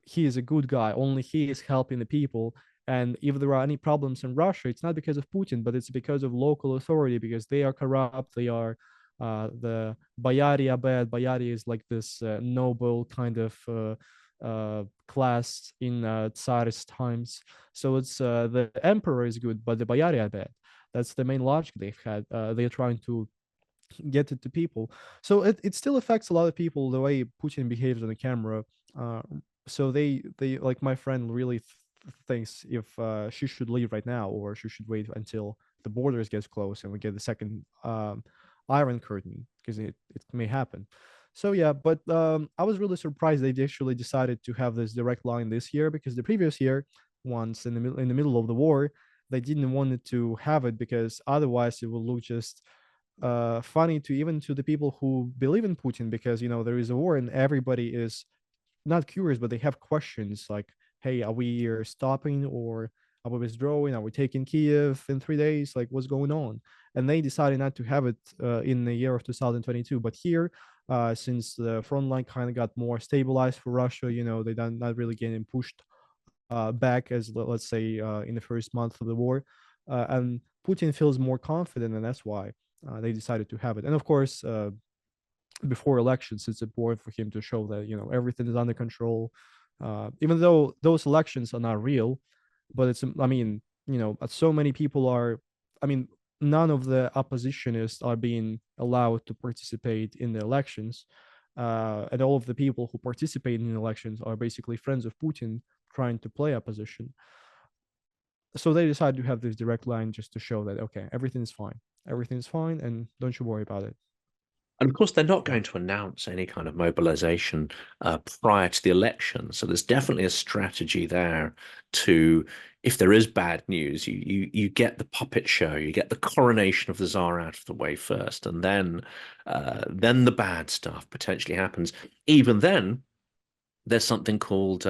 He is a good guy. Only he is helping the people. And if there are any problems in Russia, it's not because of Putin, but it's because of local authority, because they are corrupt. They are the Bayari Abed. Bayari is like this noble kind of class in Tsarist times. So it's the emperor is good, but the Bayari are bad. That's the main logic they've had. They're trying to get it to people. So it still affects a lot of people the way Putin behaves on the camera. Uh, so they like my friend really thinks if she should leave right now or she should wait until the borders gets close and we get the second Iron Curtain because it may happen. So yeah, but I was really surprised they actually decided to have this direct line this year because the previous year, once in the middle of the war, they didn't want it to have it because otherwise it will look just funny to even to the people who believe in Putin because there is a war and everybody is not curious but they have questions like, hey, are we stopping or are we withdrawing? Are we taking Kiev in 3 days? Like, what's going on? And they decided not to have it in the year of 2022. But here, since the front line kind of got more stabilized for Russia, they not really getting pushed back as let's say in the first month of the war, and Putin feels more confident, and that's why they decided to have it. And of course, before elections, it's important for him to show that everything is under control. Even though those elections are not real, but it's, I mean, so many people are, I mean, none of the oppositionists are being allowed to participate in the elections. And all of the people who participate in elections are basically friends of Putin trying to play opposition. So they decided to have this direct line just to show that, okay, everything's fine, and don't you worry about it. And of course, they're not going to announce any kind of mobilization prior to the election. So there's definitely a strategy there to, if there is bad news, you get the puppet show, you get the coronation of the Tsar out of the way first, and then the bad stuff potentially happens. Even then, there's something called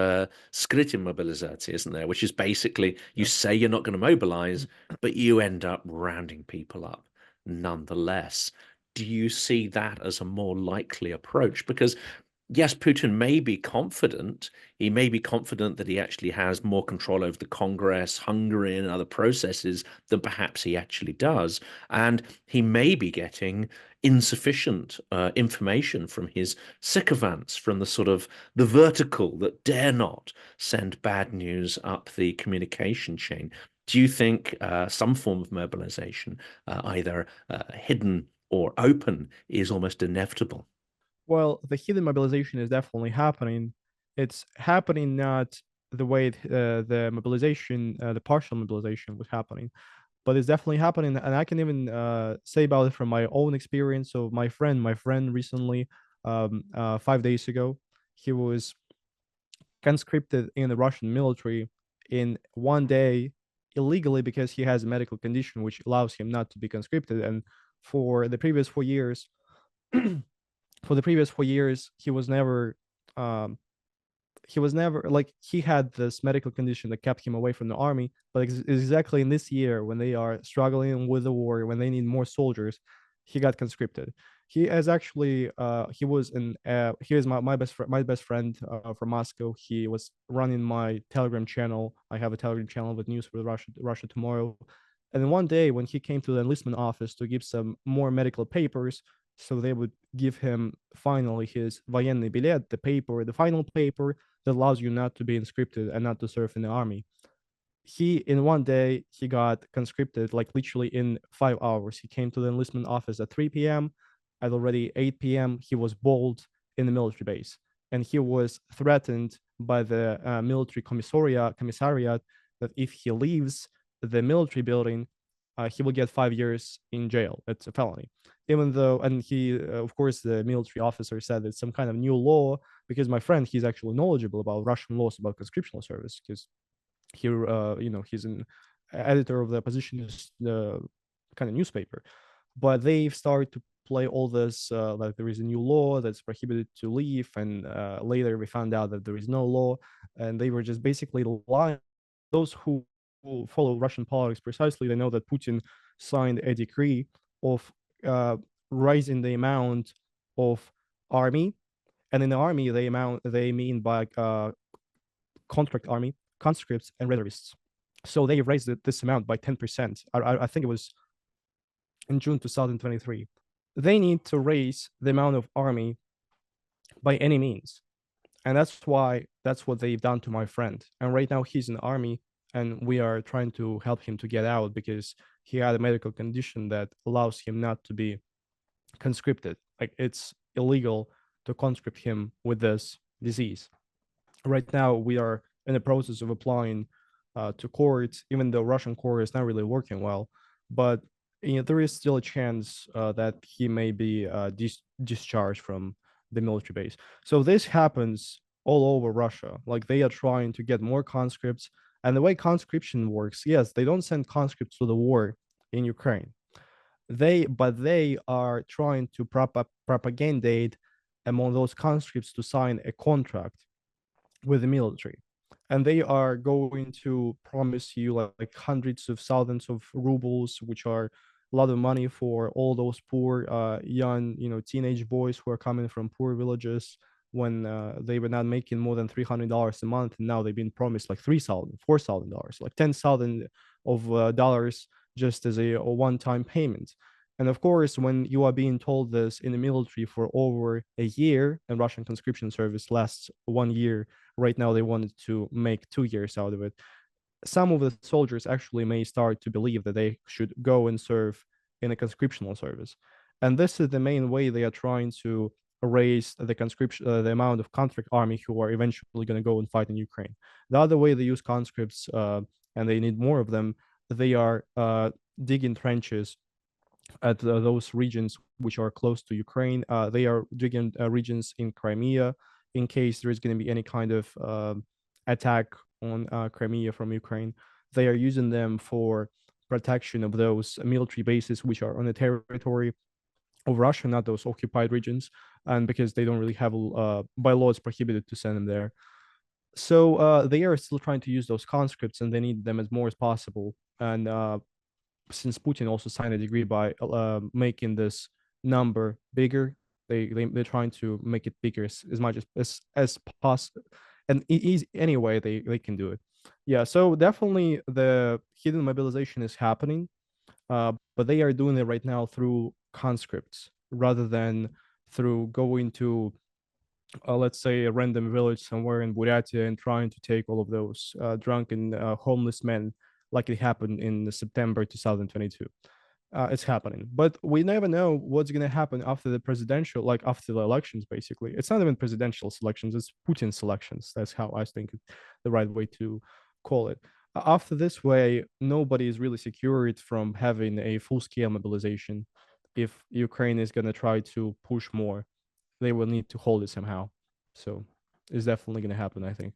skryty mobilization, isn't there? Which is basically you Yeah. say you're not going to mobilize, but you end up rounding people up nonetheless. Do you see that as a more likely approach? Because yes, Putin may be confident. He may be confident that he actually has more control over the Congress, Hungary, and other processes than perhaps he actually does. And he may be getting insufficient information from his sycophants, from the sort of the vertical that dare not send bad news up the communication chain. Do you think some form of mobilization, either hidden or open, is almost inevitable? Well, the hidden mobilization is definitely happening. It's happening not the way the mobilization, the partial mobilization was happening, but it's definitely happening. And I can even say about it from my own experience. So my friend recently, 5 days ago, he was conscripted in the Russian military in one day illegally because he has a medical condition which allows him not to be conscripted. And for the previous 4 years, he was never um, like he had this medical condition that kept him away from the army, but exactly in this year when they are struggling with the war, when they need more soldiers, he got conscripted. He is actually he was in he is my best friend from Moscow. He was running my Telegram channel. I have a Telegram channel with news for Russia tomorrow. And one day when he came to the enlistment office to give some more medical papers, so they would give him finally his военный билет, the paper, the final paper that allows you not to be conscripted and not to serve in the army. He in one day he got conscripted, like literally in 5 hours. He came to the enlistment office at 3 p.m. At already 8 p.m. he was bowled in the military base, and he was threatened by the military commissariat that if he leaves the military building, he will get 5 years in jail. It's a felony. Even though, and he, of course, the military officer said it's some kind of new law, because my friend, he's actually knowledgeable about Russian laws about conscriptional service, because he, he's an editor of the oppositionist kind of newspaper. But they've started to play all this like there is a new law that's prohibited to leave, and later we found out that there is no law, and they were just basically lying. Those who follow Russian politics precisely, they know that Putin signed a decree of uh, raising the amount of army, and in the army they mean by contract army, conscripts, and reservists. So they raised this amount by 10%. I think it was in June 2023. They need to raise the amount of army by any means. And that's what they've done to my friend. And right now he's in the army, and we are trying to help him to get out because he had a medical condition that allows him not to be conscripted. Like it's illegal to conscript him with this disease. Right now we are in the process of applying to court, even though Russian court is not really working well. But there is still a chance that he may be discharged from the military base. So this happens all over Russia. Like they are trying to get more conscripts. And the way conscription works, yes, they don't send conscripts to the war in Ukraine. They are trying to propagandate among those conscripts to sign a contract with the military, and they are going to promise you like hundreds of thousands of rubles, which are a lot of money for all those poor young teenage boys who are coming from poor villages when they were not making more than $300 a month, and now they've been promised like 3,000 $4,000, like 10,000 of dollars just as a one-time payment. And of course, when you are being told this in the military for over a year, and Russian conscription service lasts 1 year, Right now, they wanted to make 2 years out of it. Some of the soldiers actually may start to believe that they should go and serve in a conscriptional service. And this is the main way they are trying to raise the conscription, the amount of contract army who are eventually going to go and fight in Ukraine. The other way they use conscripts, and they need more of them, they are digging trenches at those regions which are close to Ukraine. They are digging regions in Crimea in case there is going to be any kind of attack on Crimea from Ukraine. They are using them for protection of those military bases which are on the territory of Russia, not those occupied regions, and because they don't really have by law it's prohibited to send them there. So they are still trying to use those conscripts, and they need them as more as possible. And since Putin also signed a decree by making this number bigger, they're trying to make it bigger as much as possible, and easy anyway they can do it. Yeah, so definitely the hidden mobilization is happening, but they are doing it right now through conscripts rather than through going to let's say a random village somewhere in Buryatia and trying to take all of those drunken homeless men like it happened in September 2022. It's happening, but we never know what's going to happen after the presidential, like after the elections. Basically, it's not even presidential elections; it's Putin's elections. That's how I think the right way to call it. After this way, nobody is really secured from having a full-scale mobilization. If Ukraine is going to try to push more, they will need to hold it somehow. So it's definitely going to happen, I think.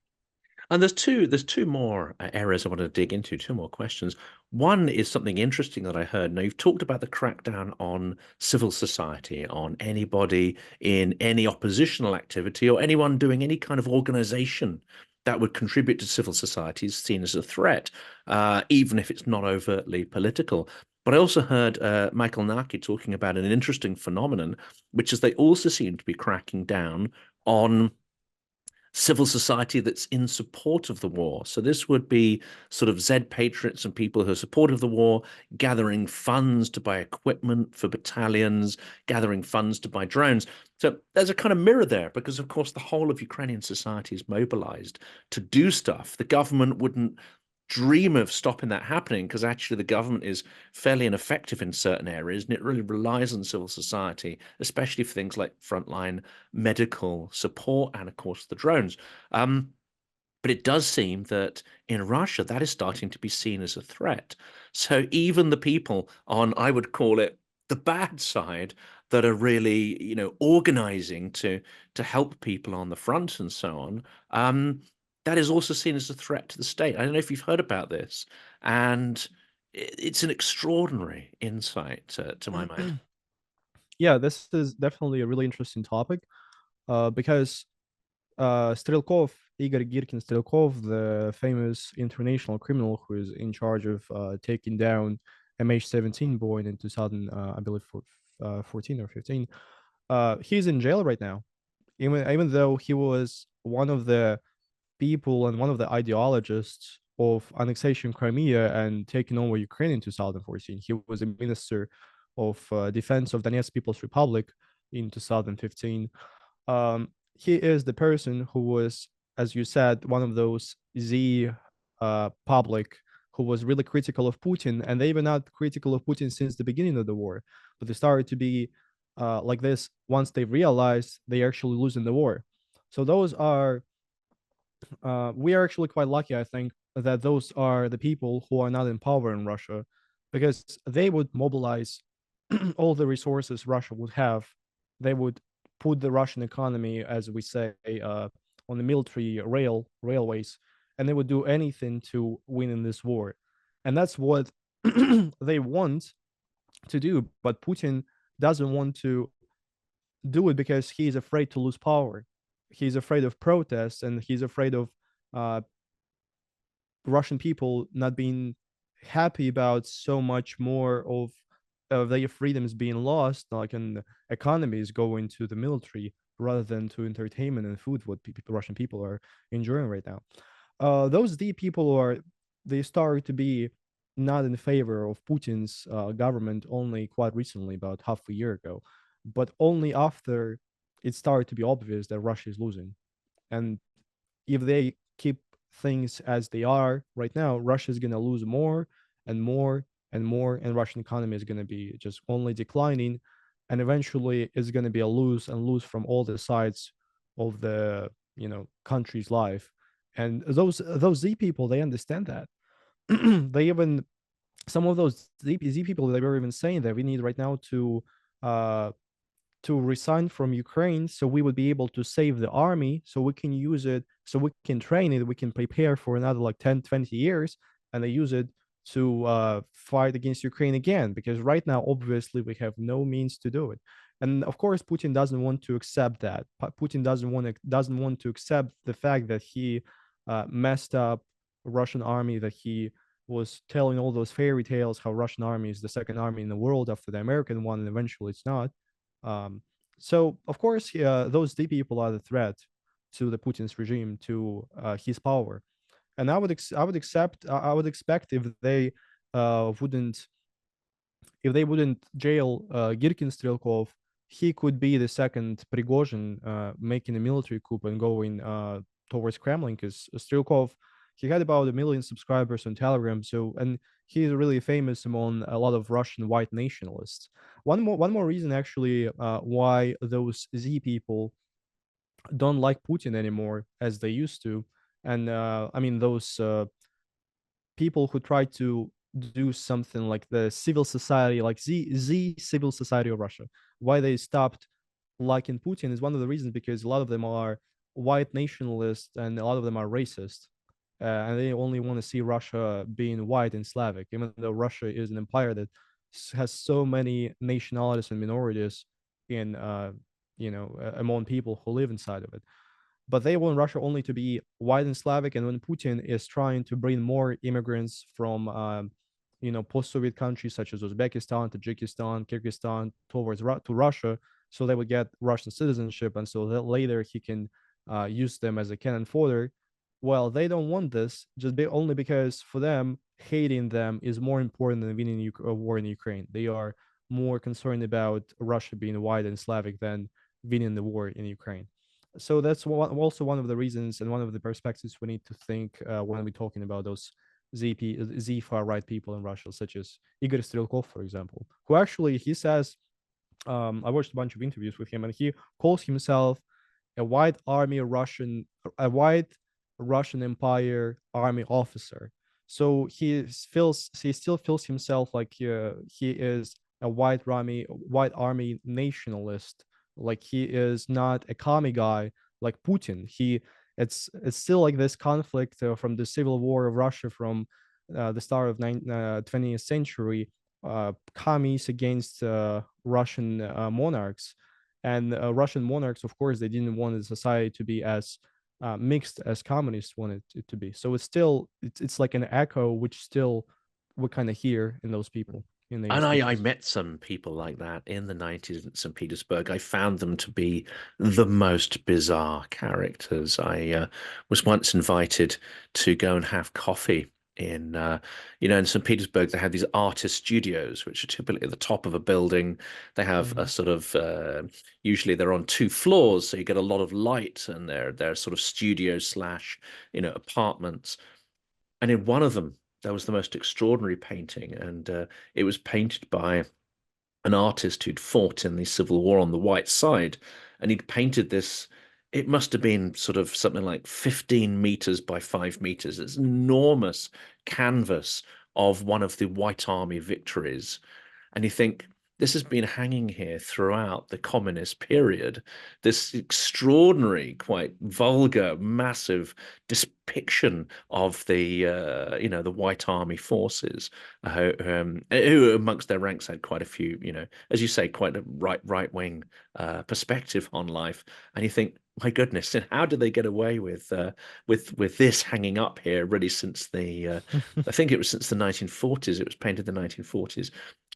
And there's two more areas I want to dig into, two more questions. One is something interesting that I heard. Now, you've talked about the crackdown on civil society, on anybody in any oppositional activity or anyone doing any kind of organization that would contribute to civil society is seen as a threat, even if it's not overtly political. But I also heard Michael Naki talking about an interesting phenomenon, which is they also seem to be cracking down on civil society that's in support of the war. So this would be sort of Z patriots and people who are supportive of the war, gathering funds to buy equipment for battalions, gathering funds to buy drones. So there's a kind of mirror there because, of course, the whole of Ukrainian society is mobilized to do stuff. The government wouldn't dream of stopping that happening because actually the government is fairly ineffective in certain areas and it really relies on civil society, especially for things like frontline medical support and, of course, the drones. But it does seem that in Russia, that is starting to be seen as a threat. So even the people on, I would call it, the bad side that are really, organizing to help people on the front and so on, that is also seen as a threat to the state. I don't know if you've heard about this, and it's an extraordinary insight to my mind. Yeah, this is definitely a really interesting topic because Strelkov, Igor Girkin Strelkov, the famous international criminal who is in charge of taking down MH17 Boeing in 2000, I believe, 14 or 15, he's in jail right now. Even though he was one of the people and one of the ideologists of annexation Crimea and taking over Ukraine in 2014. He was a minister of defense of Donetsk People's Republic in 2015. He is the person who was, as you said, one of those Z public who was really critical of Putin, and they were not critical of Putin since the beginning of the war, but they started to be like this once they realized they actually losing the war. So those are we are actually quite lucky, I think, that those are the people who are not in power in Russia, because they would mobilize all the resources Russia would have. They would put the Russian economy, as we say, on the military railways, and they would do anything to win in this war. And that's what they want to do. But Putin doesn't want to do it because he's afraid to lose power. He's afraid of protests, and he's afraid of uh, Russian people not being happy about so much more of their freedoms being lost, like an economies going to the military rather than to entertainment and food, what Russian people are enjoying right now. Those the people are they start to be not in favor of Putin's government only quite recently, about half a year ago, but only after it started to be obvious that Russia is losing. And if they keep things as they are right now, Russia is going to lose more and more and more, and Russian economy is going to be just only declining, and eventually it's going to be a lose and lose from all the sides of the country's life. And those Z people, they understand that. They even, some of those Z people, they were even saying that we need right now uh to resign from Ukraine, so we would be able to save the army, so we can use it, so we can train it, we can prepare for another like 10, 20 years, and they use it to fight against Ukraine again, because right now, obviously, we have no means to do it. And of course, Putin doesn't want to accept that. Putin doesn't want to accept the fact that he messed up Russian army, that he was telling all those fairy tales how Russian army is the second army in the world after the American one, and eventually it's not. um, so of course, those D people are the threat to the Putin's regime, to his power. And I would expect wouldn't if they wouldn't jail Girkin Strelkov, he could be the second Prigozhin, making a military coup and going towards Kremlin. Because Strelkov, he had about 1 million subscribers on Telegram, so, and he's really famous among a lot of Russian white nationalists. One more reason actually why those Z people don't like Putin anymore as they used to, and I mean those people who try to do something like the civil society, like Z civil society of Russia, why they stopped liking Putin is one of the reasons, because a lot of them are white nationalists and a lot of them are racist. And they only want to see Russia being white and Slavic, even though Russia is an empire that has so many nationalities and minorities in, among people who live inside of it. But they want Russia only to be white and Slavic. And when Putin is trying to bring more immigrants from, post-Soviet countries such as Uzbekistan, Tajikistan, Kyrgyzstan towards to Russia, so they would get Russian citizenship, and so that later he can use them as a cannon fodder. Well, they don't want this, only because for them, hating them is more important than winning a war in Ukraine. They are more concerned about Russia being white and Slavic than winning the war in Ukraine. So that's also one of the reasons and one of the perspectives we need to think when we're talking about those Z far right people in Russia, such as Igor Strelkov, for example, who actually, he says, I watched a bunch of interviews with him, and he calls himself a a white Russian Empire army officer. So he still feels himself like he is a white army nationalist. Like he is not a commie guy like Putin. It's still like this conflict from the civil war of Russia from the start of 20th century, commies against Russian monarchs. And Russian monarchs, of course, they didn't want the society to be as mixed as communists wanted it to be. So it's like an echo, which still we kind of hear in those people in their And I speeches. met some people like that in the 90s in St. Petersburg. I found them to be the most bizarre characters. I was once invited to go and have coffee in, in St. Petersburg. They have these artist studios, which are typically at the top of a building. They have a Mhm. sort of, usually they're on 2 floors, so you get a lot of light, and they're sort of studio slash, apartments. And in one of them, there was the most extraordinary painting, and it was painted by an artist who'd fought in the Civil War on the white side, and he'd painted this. It must have been sort of something like 15 meters by 5 meters. It's an enormous canvas of one of the White Army victories. And you think, this has been hanging here throughout the communist period. This extraordinary, quite vulgar, massive depiction of the White Army forces, who amongst their ranks had quite a few, as you say, quite a right wing perspective on life. And you think, my goodness, and how did they get away with this hanging up here really since I think it was since the 1940s. It was painted in the 1940s.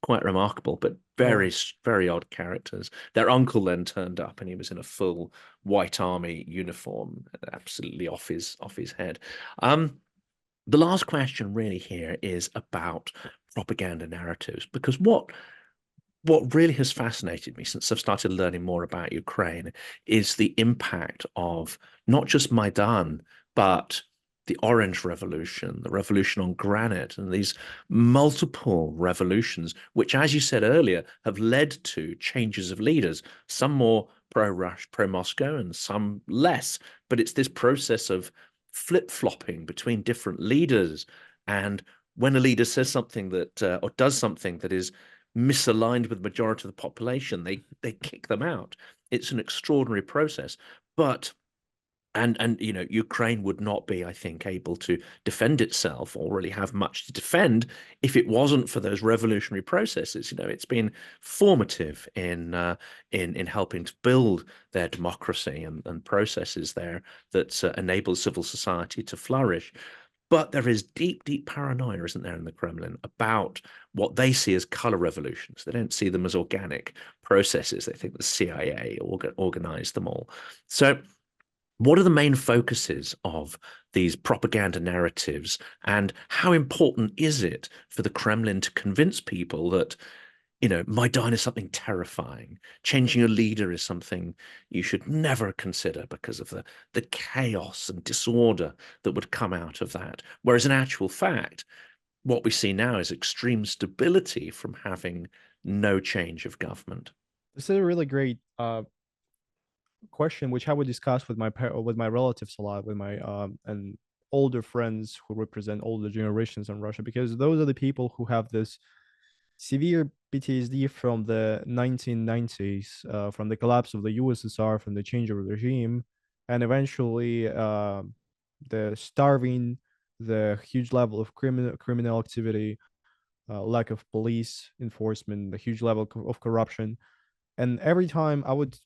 Quite remarkable, but Oh, very odd characters. Their uncle then turned up, and he was in a full White Army uniform, absolutely off his head. The last question really here is about propaganda narratives, because what really has fascinated me since I've started learning more about Ukraine is the impact of not just Maidan, But the Orange Revolution, the revolution on granite, and these multiple revolutions, which, as you said earlier, have led to changes of leaders, some more pro-Rush, pro-Moscow, and some less. But it's this process of flip-flopping between different leaders. And when a leader says something that or does something that is misaligned with the majority of the population, they kick them out. It's an extraordinary process. But and you know, Ukraine would not be, I think, able to defend itself or really have much to defend if it wasn't for those revolutionary processes. You know, it's been formative in helping to build their democracy and processes there that enable civil society to flourish. But there is deep, deep paranoia, isn't there, in the Kremlin about what they see as color revolutions. They don't see them as organic processes. They think the CIA organized them all. So what are the main focuses of these propaganda narratives, and how important is it for the Kremlin to convince people that, you know, Maidan is something terrifying, changing a leader is something you should never consider because of the chaos and disorder that would come out of that? Whereas in actual fact, what we see now is extreme stability from having no change of government. This is a really great question, which I would discuss with with my relatives a lot, with my and older friends who represent older generations in Russia, because those are the people who have this severe PTSD from the 1990s, from the collapse of the USSR, from the change of regime, and eventually the starving, the huge level of criminal activity, lack of police enforcement, the huge level of corruption. And every time I would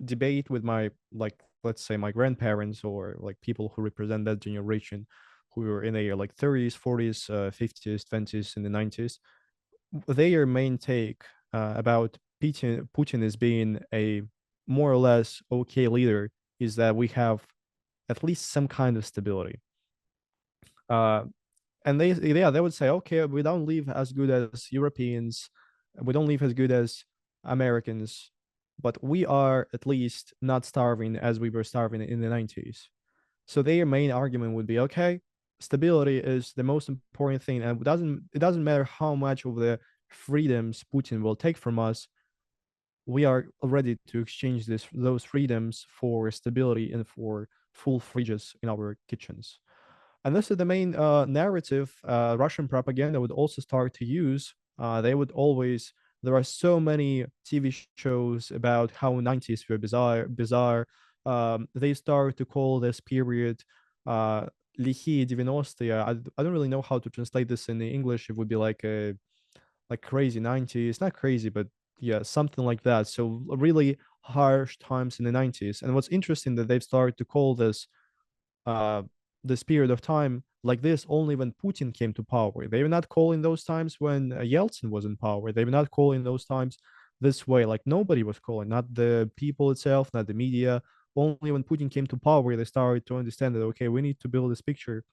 debate with my, like, let's say my grandparents or like people who represent that generation, who were in their like 30s, 40s, 50s, 20s, in the 90s, their main take about Putin as being a more or less okay leader is that we have at least some kind of stability. Uh, and they would say, okay, we don't live as good as Europeans, we don't live as good as Americans, but we are at least not starving as we were starving in the 90s. So their main argument would be, okay, stability is the most important thing, and it doesn't matter how much of the freedoms Putin will take from us. We are ready to exchange those freedoms for stability and for full fridges in our kitchens. And this is the main narrative Russian propaganda would also start to use. They would always, there are so many TV shows about how 90s were bizarre. They start to call this period лихие 90. I don't really know how to translate this in the English. It would be like a like crazy 90s, not crazy, but yeah, something like that. So really harsh times in the 90s. And what's interesting that they've started to call uh, this period of time like this only when Putin came to power. They were not calling those times when Yeltsin was in power. They were not calling those times this way. Like nobody was calling, not the people itself, not the media. Only when Putin came to power, they started to understand that, okay, we need to build this picture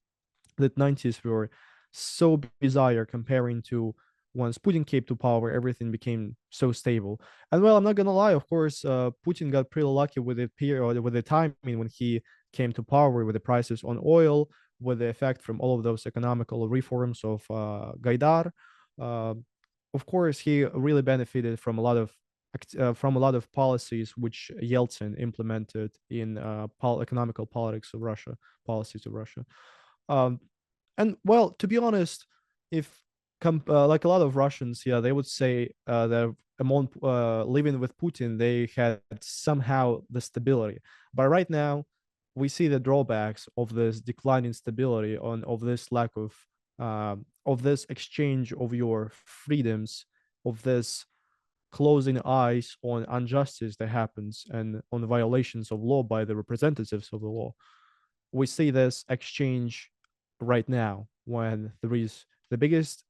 that 90s were so bizarre comparing to once Putin came to power, everything became so stable. And well, I'm not gonna lie, of course, Putin got pretty lucky with the period, with the timing when he came to power, with the prices on oil, with the effect from all of those economical reforms of Gaidar. Uh, of course, he really benefited from a lot of policies which Yeltsin implemented in economical politics of Russia, policies of Russia. Um, and well, to be honest, if like a lot of Russians, yeah, they would say that among living with Putin, they had somehow the stability. But right now, we see the drawbacks of this declining stability, on of this lack of this exchange of your freedoms, of this closing eyes on injustice that happens and on violations of law by the representatives of the law. We see this exchange right now when there is the biggest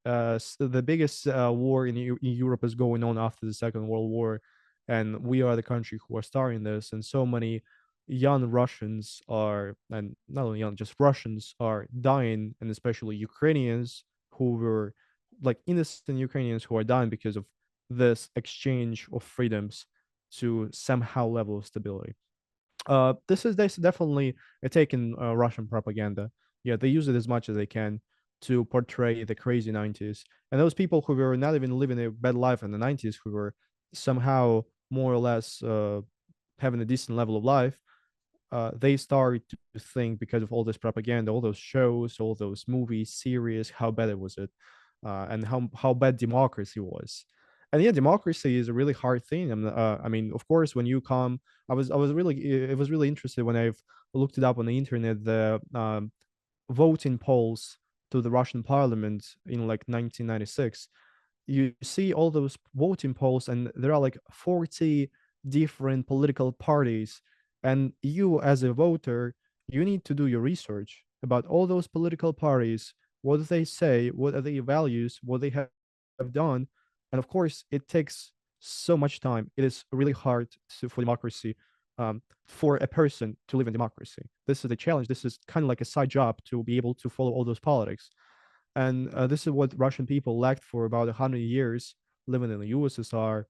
war in Europe is going on after the Second World War, and we are the country who are starting this, and so many young Russians are, and not only young, just Russians are dying, and especially Ukrainians who were like innocent Ukrainians who are dying because of this exchange of freedoms to somehow level of stability. This definitely a taken Russian propaganda. Yeah, they use it as much as they can to portray the crazy 90s. And those people who were not even living a bad life in the 90s, who were somehow more or less having a decent level of life, they start to think because of all this propaganda, all those shows, all those movies, series, how bad it was it, and how bad democracy was. And yeah, democracy is a really hard thing. I mean, of course, when you come, I was really it was really interested when I've looked it up on the internet. The voting polls to the Russian parliament in like 1996, you see all those voting polls and there are like 40 different political parties, and you as a voter, you need to do your research about all those political parties, what do they say, what are their values, what they have done. And of course it takes so much time. It is really hard for democracy, for a person to live in democracy. This is the challenge. This is kind of like a side job to be able to follow all those politics. And this is what Russian people lacked for about 100 years living in the USSR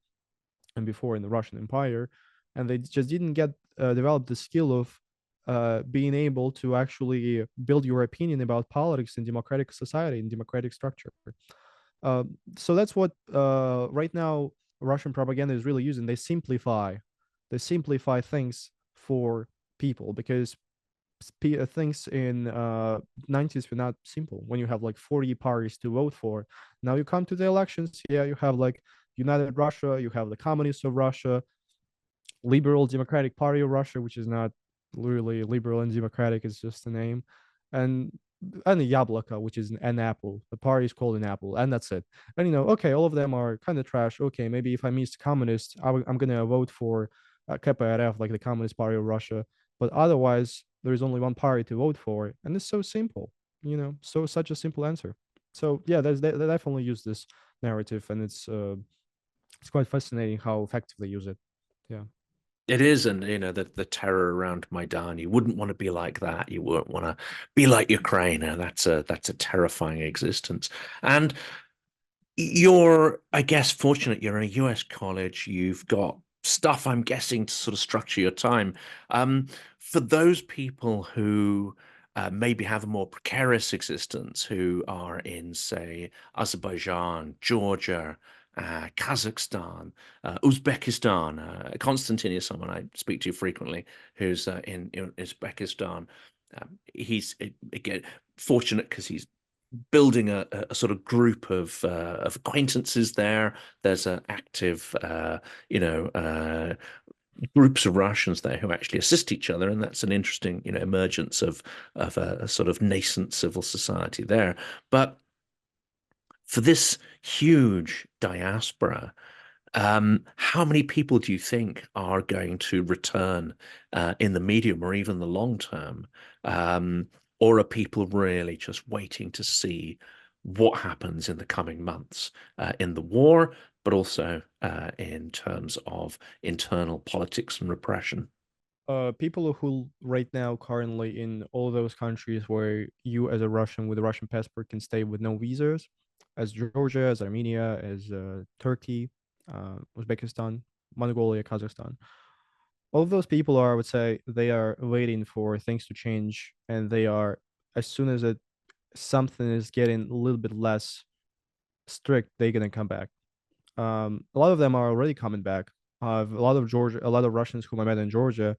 and before in the Russian Empire. And they just didn't get develop the skill of being able to actually build your opinion about politics in democratic society, in democratic structure. So that's what right now Russian propaganda is really using. They simplify things for people because things in 90s were not simple. When you have like 40 parties to vote for, now you come to the elections, yeah, you have like United Russia, you have the Communists of Russia, Liberal Democratic Party of Russia, which is not really liberal and democratic, it's just a name, and and the Yabloko, which is an apple. The party is called an apple, and that's it. And okay, all of them are kind of trash. Okay, maybe if I miss communist, I'm gonna vote for KPRF, like the Communist Party of Russia. But otherwise, there is only one party to vote for, and it's so simple. So such a simple answer. So yeah, they definitely use this narrative, and it's quite fascinating how effective they use it. Yeah. It is, and the terror around Maidan. You wouldn't want to be like that. You wouldn't want to be like Ukraine. That's a terrifying existence. And you're, I guess, fortunate. You're in a US college. You've got stuff, I'm guessing, to sort of structure your time. Um, for those people who maybe have a more precarious existence, who are in, say, Azerbaijan, Georgia, Kazakhstan, Uzbekistan. Konstantin is someone I speak to frequently, who's in Uzbekistan. He's again fortunate because he's building a sort of group of acquaintances there. There's an active, groups of Russians there who actually assist each other, and that's an interesting, emergence of a sort of nascent civil society there. But for this huge diaspora, how many people do you think are going to return in the medium or even the long term? Or are people really just waiting to see what happens in the coming months in the war, but also in terms of internal politics and repression? People who right now currently in all those countries where you as a Russian with a Russian passport can stay with no visas, as Georgia, as Armenia, as Turkey, Uzbekistan, Mongolia, Kazakhstan. All of those people are, I would say, they are waiting for things to change, and they are, as soon as something is getting a little bit less strict, they're gonna come back. A lot of them are already coming back. A lot of Russians whom I met in Georgia,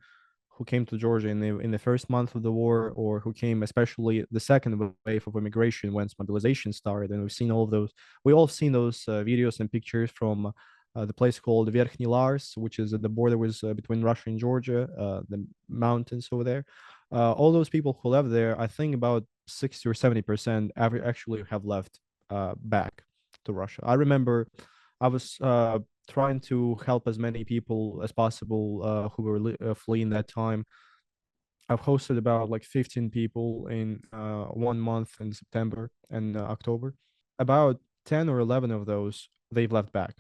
who came to Georgia in the first month of the war, or who came especially the second wave of immigration once mobilization started. And we've seen all of those. We all seen those videos and pictures from the place called Verkhny Lars, which is at the border with between Russia and Georgia, the mountains over there. All those people who left there, I think about 60 or 70% actually have left back to Russia. I remember I was trying to help as many people as possible who were fleeing that time. I've hosted about like 15 people in 1 month in September and October. About 10 or 11 of those, they've left back.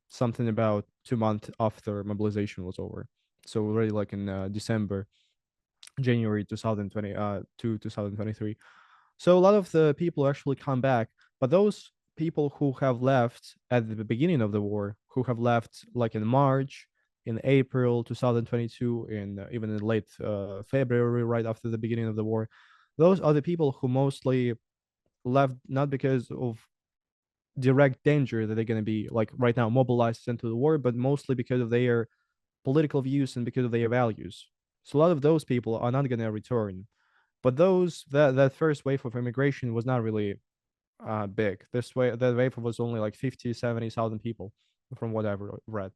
Something about 2 months after mobilization was over. So already like in December, January 2020 to 2023. So a lot of the people actually come back, but those people who have left at the beginning of the war, who have left like in March, in April 2022, in even in late February, right after the beginning of the war. Those are the people who mostly left not because of direct danger that they're going to be like right now mobilized into the war, but mostly because of their political views and because of their values. So a lot of those people are not going to return. But those that first wave of immigration was not really big. This way, that wave was only like 50, 70,000 people, from what I've read.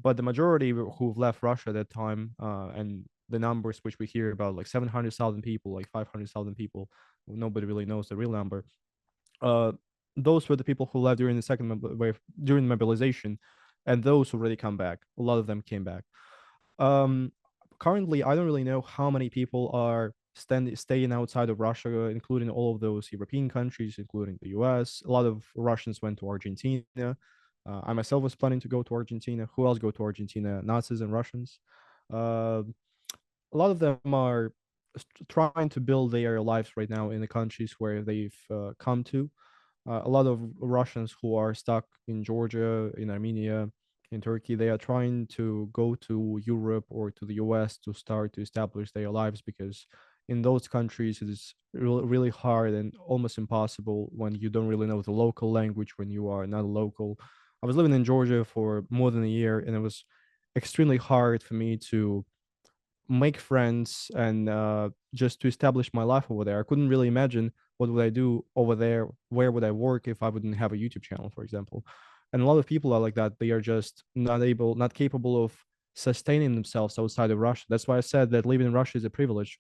But the majority who left Russia at that time, and the numbers which we hear about, like 700,000 people, like 500,000 people, nobody really knows the real number. Uh, those were the people who left during the second wave, during mobilization, and those already come back. A lot of them came back. Um, Currently, I don't really know how many people are staying outside of Russia, including all of those European countries, including the US. A lot of Russians went to Argentina. I myself was planning to go to Argentina. Who else go to Argentina? Nazis and Russians. Uh, a lot of them are trying to build their lives right now in the countries where they've come to. A lot of Russians who are stuck in Georgia, in Armenia, in Turkey, they are trying to go to Europe or to the US to start to establish their lives, because in those countries it is really hard and almost impossible when you don't really know the local language, when you are not a local. I was living in Georgia for more than a year, and it was extremely hard for me to make friends and just to establish my life over there. I couldn't really imagine what would I do over there, where would I work if I wouldn't have a YouTube channel, for example. And a lot of people are like that. They are just not capable of sustaining themselves outside of Russia. That's why I said that living in Russia is a privilege,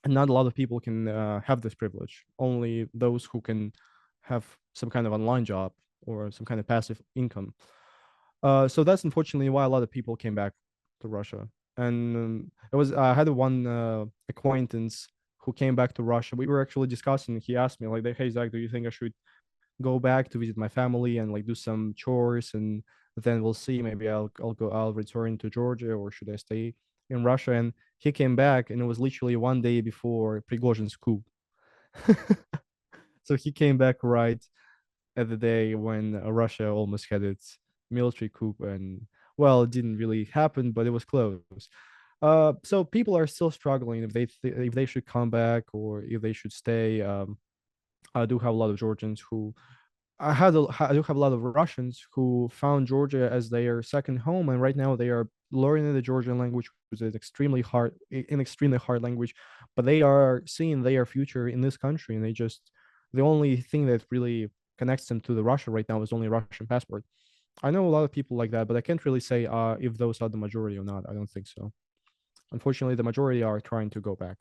and not a lot of people can have this privilege. Only those who can have some kind of online job or some kind of passive income. So that's unfortunately why a lot of people came back to Russia. And it was I had one acquaintance who came back to Russia. We were actually discussing. He asked me like, "Hey Zach, do you think I should go back to visit my family and like do some chores, and then we'll see. Maybe I'll return to Georgia, or should I stay in Russia?" And he came back, and it was literally one day before Prigozhin's coup. So he came back right at the day when Russia almost had its military coup, and well, it didn't really happen, but it was close. So people are still struggling if if they should come back or if they should stay. I do have a lot of Georgians who I do have a lot of Russians who found Georgia as their second home, and right now they are learning the Georgian language, which is an extremely hard language, but they are seeing their future in this country, and the only thing that really connects them to the Russia right now is only Russian passport. I know a lot of people like that, but I can't really say if those are the majority or not. I don't think so. Unfortunately, the majority are trying to go back.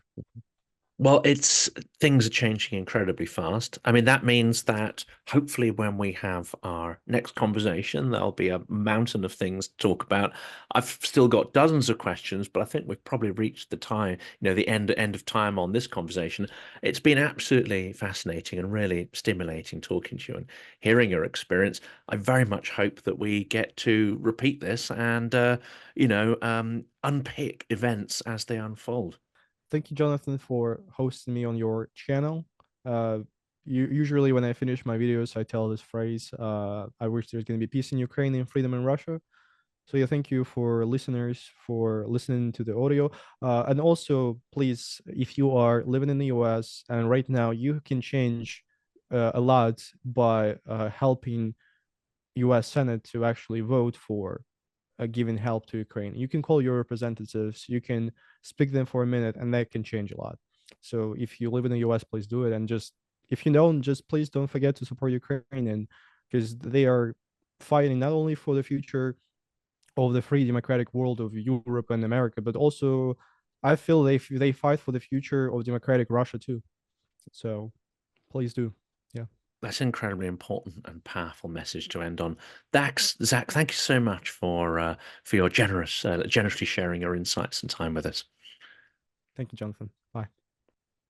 Well, it's things are changing incredibly fast. I mean, that means that hopefully when we have our next conversation, there'll be a mountain of things to talk about. I've still got dozens of questions, but I think we've probably reached the time, the end of time on this conversation. It's been absolutely fascinating and really stimulating talking to you and hearing your experience. I very much hope that we get to repeat this and unpick events as they unfold. Thank you, Jonathan, for hosting me on your channel. Uh, Usually, when I finish my videos, I tell this phrase: "I wish there's going to be peace in Ukraine and freedom in Russia." So yeah, thank you for listeners for listening to the audio. And also, please, if you are living in the US and right now, you can change a lot by helping US Senate to actually vote for giving help to Ukraine. You can call your representatives, you can speak to them for a minute, and that can change a lot. So if you live in the US, please do it. And just if you don't, just please don't forget to support Ukraine, and because they are fighting not only for the future of the free democratic world of Europe and America, but also I feel they fight for the future of democratic Russia too. So please do. Yeah. That's an incredibly important and powerful message to end on. Zach, thank you so much for your generously sharing your insights and time with us. Thank you, Jonathan.